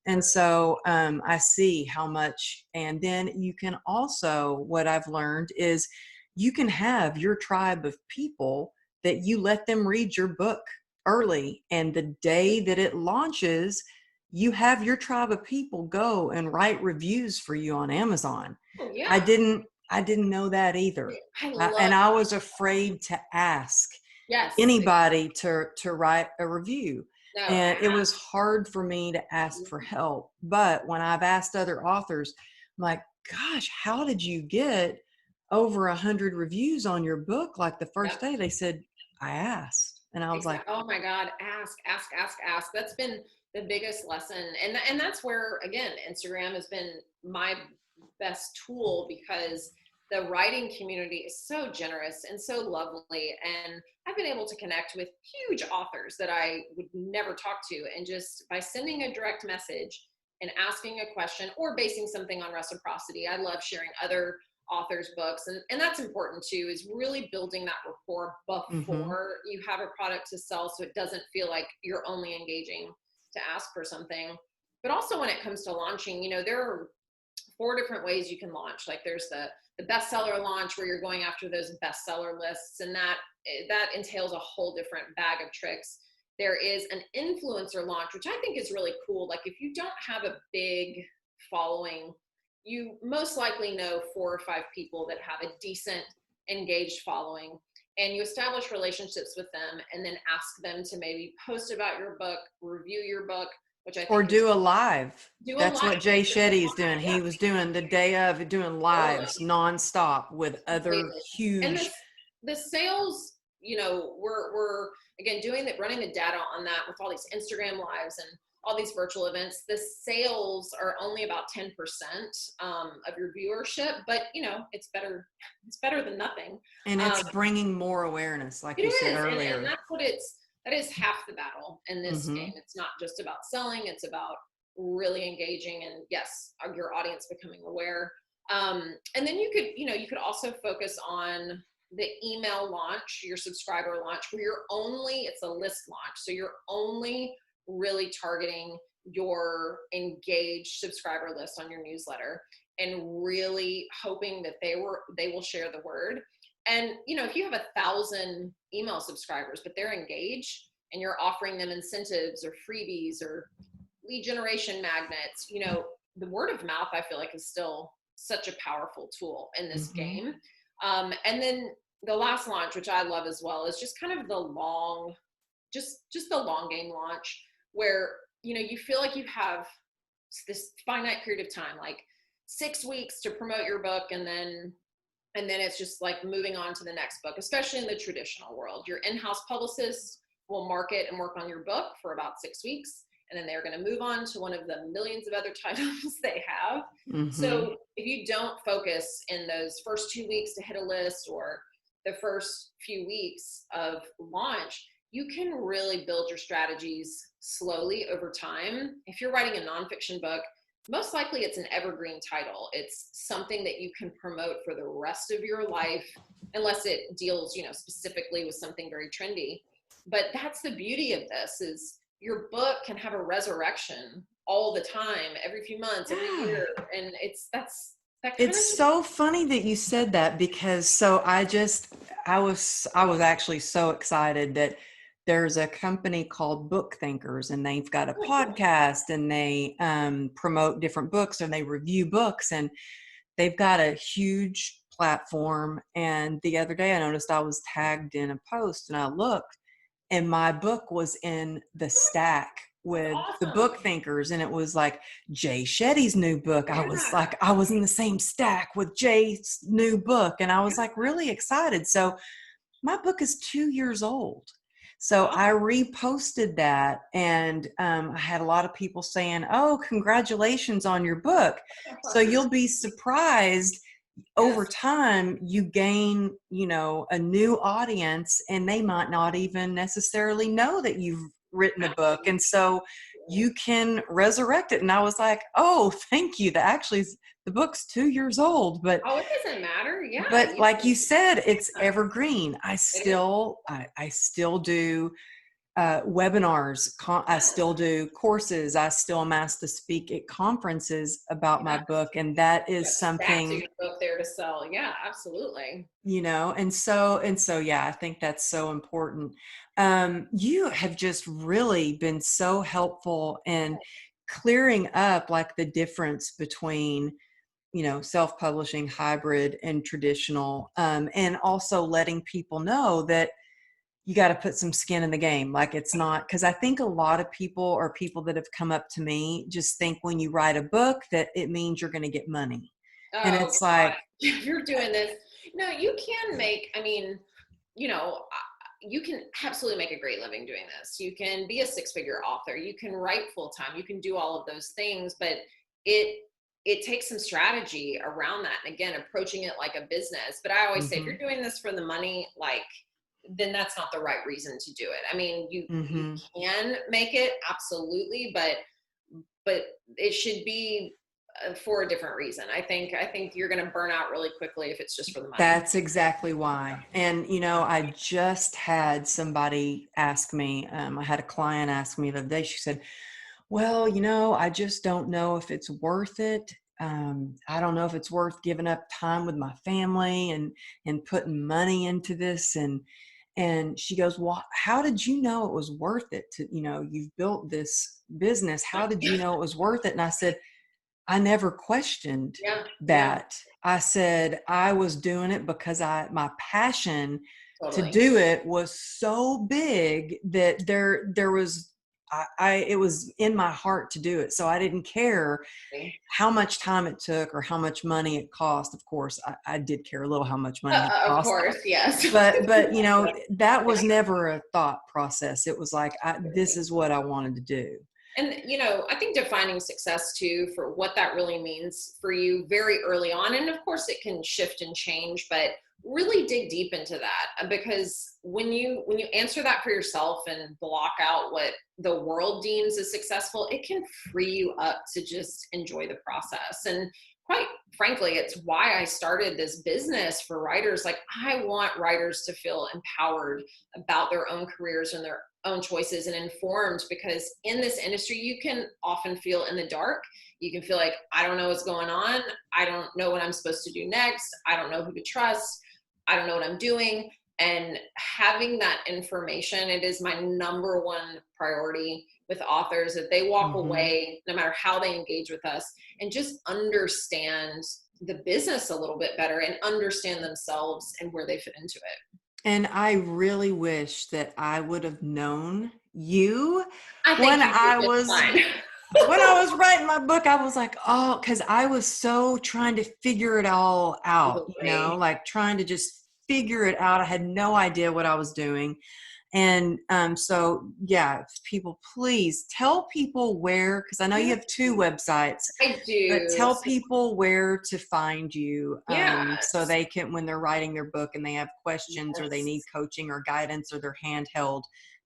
S1: And so I see how much. And then you can also, what I've learned is you can have your tribe of people that you let them read your book early. And the day that it launches, you have your tribe of people go and write reviews for you on Amazon.
S2: Oh, yeah.
S1: I didn't know that either.
S2: And
S1: I was afraid to ask anybody to write a review.
S2: No.
S1: And it was hard for me to ask for help. But when I've asked other authors, I'm like, gosh, how did you get over 100 reviews on your book? Like the first day, they said, I asked. And I was like,
S2: Exactly. Oh my God. Ask, ask, ask, ask. That's been the biggest lesson. And that's where, again, Instagram has been my best tool, because the writing community is so generous and so lovely. And I've been able to connect with huge authors that I would never talk to. And just by sending a direct message and asking a question or basing something on reciprocity, I love sharing other authors' books. And that's important too, is really building that rapport
S1: mm-hmm,
S2: before you have a product to sell, so it doesn't feel like you're only engaging to ask for something. But also when it comes to launching, there are 4 different ways you can launch. Like there's the bestseller launch, where you're going after those bestseller lists, and that entails a whole different bag of tricks. There is an influencer launch, which I think is really cool. Like if you don't have a big following, you most likely know 4 or 5 people that have a decent engaged following, and you establish relationships with them, and then ask them to maybe post about your book, review your book, which I
S1: or
S2: think is
S1: do a live.
S2: do a
S1: That's
S2: live.
S1: what Jay Shetty's doing.
S2: Yeah,
S1: He was doing the day of doing
S2: totally.
S1: lives nonstop with other
S2: Completely. And
S1: huge.
S2: the sales, we're again doing that, running the data on that with all these Instagram lives and all these virtual events. The sales are only about 10% of your viewership, but it's better. It's better than nothing.
S1: And
S2: Um,
S1: it's bringing more awareness, like
S2: it
S1: you said
S2: is, and
S1: earlier.
S2: that's what that is half the battle in this
S1: Mm-hmm.
S2: game. It's not just about selling; it's about really engaging, and yes, your audience becoming aware. And then you could also focus on the email launch, your subscriber launch, where it's a list launch, so you're only really targeting your engaged subscriber list on your newsletter, and really hoping that they will share the word. And if you have 1,000 email subscribers but they're engaged, and you're offering them incentives or freebies or lead generation magnets, the word of mouth, I feel like, is still such a powerful tool in this
S1: Mm-hmm.
S2: game. And then the last launch, which I love as well, is just kind of the long, just the long game launch, where you feel like you have this finite period of time, like 6 weeks to promote your book, and then it's just like moving on to the next book. Especially in the traditional world, your in-house publicist will market and work on your book for about 6 weeks, and then they're going to move on to one of the millions of other titles they have.
S1: Mm-hmm.
S2: So if you don't focus in those first 2 weeks to hit a list, or the first few weeks of launch, you can really build your strategies slowly over time. If you're writing a nonfiction book, most likely it's an evergreen title. It's something that you can promote for the rest of your life, unless it deals, specifically with something very trendy. But that's the beauty of this, is your book can have a resurrection all the time, every few months, every
S1: Yeah.
S2: year. And that kind
S1: It's
S2: of,
S1: so funny that you said that, because I was actually so excited that there's a company called Book Thinkers, and they've got a
S2: oh, cool.
S1: podcast, and they promote different books, and they review books, and they've got a huge platform. And the other day I noticed I was tagged in a post, and I looked, and my book was in the stack
S2: That's
S1: with the
S2: awesome.
S1: Book Thinkers, and it was like Jay Shetty's new book. I was
S2: Yeah.
S1: like, I was in the same stack with Jay's new book, and I was like really excited. So my book is 2 years old. So I
S2: Awesome.
S1: reposted that, and I had a lot of people saying, oh, congratulations on your book. So you'll be surprised, over
S2: Yes.
S1: time you gain, a new audience, and they might not even necessarily know that you've written a book. And so
S2: Absolutely.
S1: you can resurrect it. And I was like, oh, thank you. The book's 2 years old, but
S2: Oh, it doesn't matter. Yeah,
S1: but
S2: you
S1: like
S2: can.
S1: you said, it's
S2: Yeah,
S1: evergreen. I
S2: it is.
S1: still I still do webinars. I
S2: Yes.
S1: still do courses. I still am asked to speak at conferences about my
S2: Yes.
S1: book, and that
S2: You
S1: is
S2: have stacks of
S1: something,
S2: your book there to sell. Yeah, absolutely.
S1: and so yeah, I think that's so important. You have just really been so helpful in clearing up like the difference between, self-publishing, hybrid, and traditional, and also letting people know that you got to put some skin in the game. Like, it's not, because I think a lot of people, or people that have come up to me, just think when you write a book that it means you're going to get money. And
S2: Oh
S1: it's
S2: God,
S1: like,
S2: if you're doing this, no, you can make. I mean, you know, you can absolutely make a great living doing this. You can be a six-figure author. You can write full-time. You can do all of those things, but it takes some strategy around that. And again, approaching it like a business. But I always say, if
S1: Mm-hmm.
S2: you're doing this for the money, like, then that's not the right reason to do it. I mean, you
S1: Mm-hmm.
S2: can make it, absolutely, but it should be for a different reason. I think you're going to burn out really quickly if it's just for the money.
S1: That's exactly why. And, I just had somebody ask me, I had a client ask me the other day, she said, well, I just don't know if it's worth it. I don't know if it's worth giving up time with my family and putting money into this. And she goes, well, how did you know it was worth it to, you've built this business. How did you know it was worth it? And I said, I never questioned
S2: Yeah, yeah,
S1: that. I said I was doing it because my passion to
S2: totally.
S1: do it was so big that there was it was in my heart to do it. So I didn't care how much time it took or how much money it cost. Of course, I did care a little how much money it
S2: Of
S1: cost,
S2: course, yes.
S1: but that was never a thought process. It was like, this is what I wanted to do.
S2: And, I think defining success too, for what that really means for you very early on. And of course it can shift and change, but really dig deep into that, because when you answer that for yourself and block out what the world deems as successful, it can free you up to just enjoy the process. And quite frankly, it's why I started this business for writers. Like, I want writers to feel empowered about their own careers and their own choices and informed, because in this industry, you can often feel in the dark. You can feel like, I don't know what's going on. I don't know what I'm supposed to do next. I don't know who to trust. I don't know what I'm doing. And having that information, it is my number one priority with authors, that they walk away, no matter how they engage with us, and just understand the business a little bit better and understand themselves and where they fit into it.
S1: And I really wish that I would have known you
S2: I think
S1: when
S2: you did
S1: I
S2: just
S1: was
S2: fine.
S1: when I was writing my book. I was like, oh, because I was so trying to figure it all out,
S2: Totally.
S1: like trying to just figure it out. I had no idea what I was doing. And so, yeah, people, please tell people where, because I know you have two websites,
S2: I
S1: but
S2: do.
S1: tell people where to find you,
S2: Yeah.
S1: so they can, when they're writing their book and they have questions or they need
S2: Yes.
S1: coaching or guidance or they're handheld,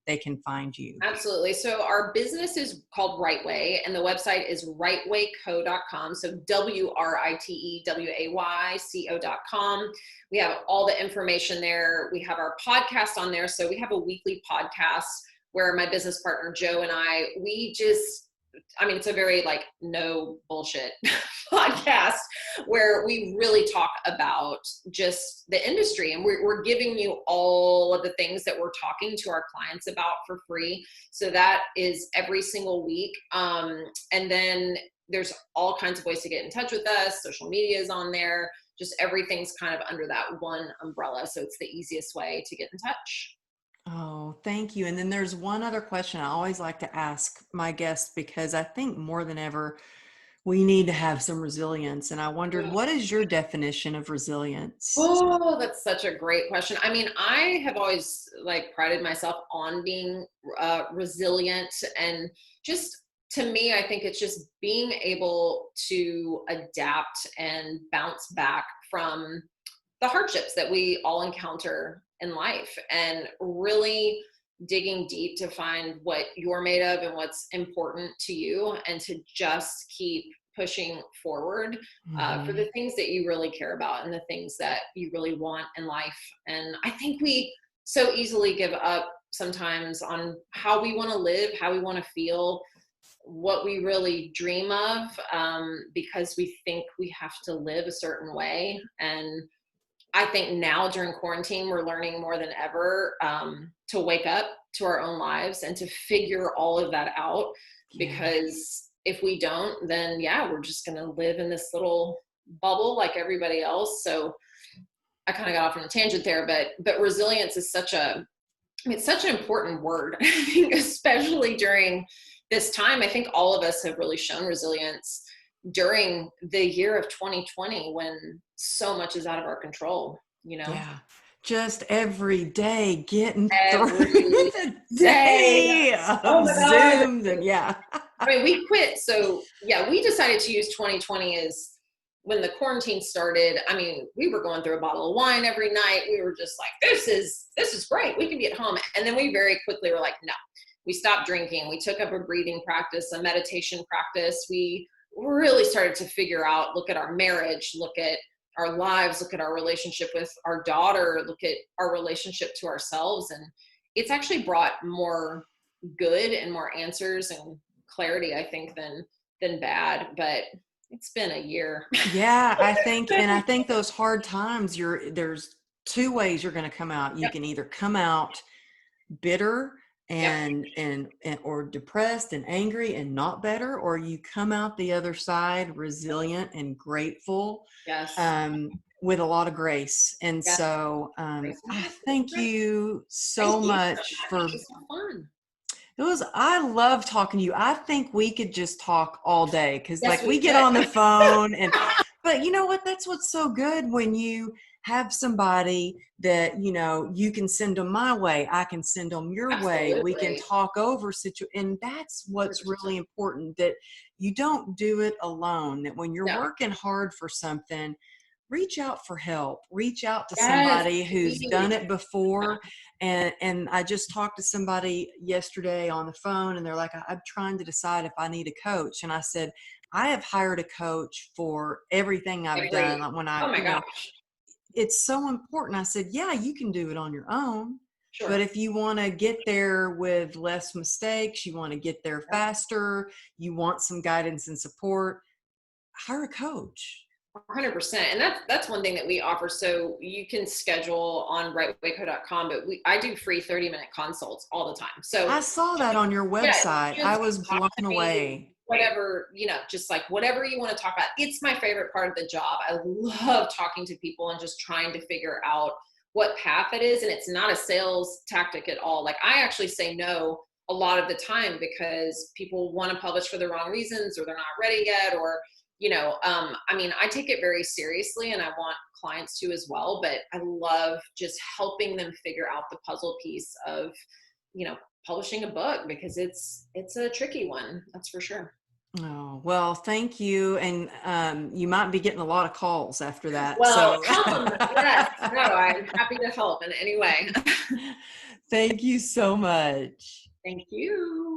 S1: they can find you.
S2: Absolutely. So our business is called Writeway, and the website is writewayco.com. So WRITEWAYCO.com. We have all the information there. We have our podcast on there. So we have a weekly podcast where my business partner, Joe, and it's a very no bullshit podcast where we really talk about just the industry, and we're giving you all of the things that we're talking to our clients about for free. So that is every single week. And then there's all kinds of ways to get in touch with us. Social media is on there. Just everything's kind of under that one umbrella. So it's the easiest way to get in touch.
S1: Oh, thank you. And then there's one other question I always like to ask my guests, because I think more than ever, we need to have some resilience. And I wondered, what is your definition of resilience?
S2: Oh, that's such a great question. I mean, I have always prided myself on being resilient, and just, to me, I think it's just being able to adapt and bounce back from the hardships that we all encounter in life, and really digging deep to find what you're made of and what's important to you, and to just keep pushing forward for the things that you really care about and the things that you really want in life. And I think we so easily give up sometimes on how we want to live, how we want to feel, what we really dream of, because we think we have to live a certain way. And I think now during quarantine, we're learning more than ever to wake up to our own lives and to figure all of that out. Because if we don't, then we're just going to live in this little bubble like everybody else. So I kind of got off on a tangent there, but resilience is it's such an important word. I think especially during this time, I think all of us have really shown resilience during the year of 2020, when so much is out of our control.
S1: Yeah. just every day getting through
S2: Every
S1: the
S2: day.
S1: day
S2: Oh
S1: of
S2: my God.
S1: Zooms and yeah.
S2: I mean, we quit. So yeah, we decided to use 2020 as when the quarantine started. I mean, we were going through a bottle of wine every night. We were just like, this is great. We can be at home. And then we very quickly were like, no, we stopped drinking. We took up a breathing practice, a meditation practice. We really started to figure out, look at our marriage, look at our lives, look at our relationship with our daughter, look at our relationship to ourselves. And it's actually brought more good and more answers and clarity, I think, than bad. But it's been a year.
S1: Yeah, I think those hard times, there's two ways you're going to come out. You
S2: Yep.
S1: can either come out bitter
S2: Yep.
S1: and or depressed and angry and not better, or you come out the other side resilient and grateful,
S2: Yes.
S1: with a lot of grace. And
S2: Yes.
S1: so
S2: Grace and
S1: I
S2: gratitude.
S1: thank
S2: Right.
S1: you
S2: Thank
S1: so
S2: you for
S1: much
S2: having
S1: for
S2: me. So fun.
S1: I love talking to you. I think we could just talk all day because
S2: Yes,
S1: like
S2: we
S1: we get
S2: could.
S1: on the phone but you know what? That's what's so good when you have somebody that, you can send them my way. I can send them your way. We can
S2: Absolutely.
S1: talk over and that's what's
S2: 100%.
S1: really important, that you don't do it alone, that when you're
S2: No.
S1: working hard for something, reach out for help, reach out to
S2: Yes,
S1: somebody who's done
S2: please.
S1: it before. And I just talked to somebody yesterday on the phone and they're like, I'm trying to decide if I need a coach. And I said, I have hired a coach for everything I've done. Like when
S2: Oh my gosh.
S1: it's so important. I said, yeah, you can do it on your own. But
S2: Sure.
S1: if you want to get there with less mistakes, you want to get there
S2: Yep.
S1: faster, you want some guidance and support, hire a coach.
S2: 100%. And that's one thing that we offer. So you can schedule on writewayco.com, but I do free 30-minute consults all the time. So
S1: I saw that on your
S2: yeah,
S1: website. I
S2: just
S1: was
S2: talk
S1: blown
S2: to me,
S1: away.
S2: whatever, just like whatever you want to talk about. It's my favorite part of the job. I love talking to people and just trying to figure out what path it is. And it's not a sales tactic at all. Like I actually say no a lot of the time because people want to publish for the wrong reasons, or they're not ready yet, or I mean, I take it very seriously and I want clients to as well, but I love just helping them figure out the puzzle piece of, publishing a book, because it's a tricky one. That's for sure.
S1: Oh, well, thank you. And you might be getting a lot of calls after that.
S2: Well,
S1: So
S2: tell them, yes, no, I'm happy to help in any way.
S1: thank you so much.
S2: Thank you.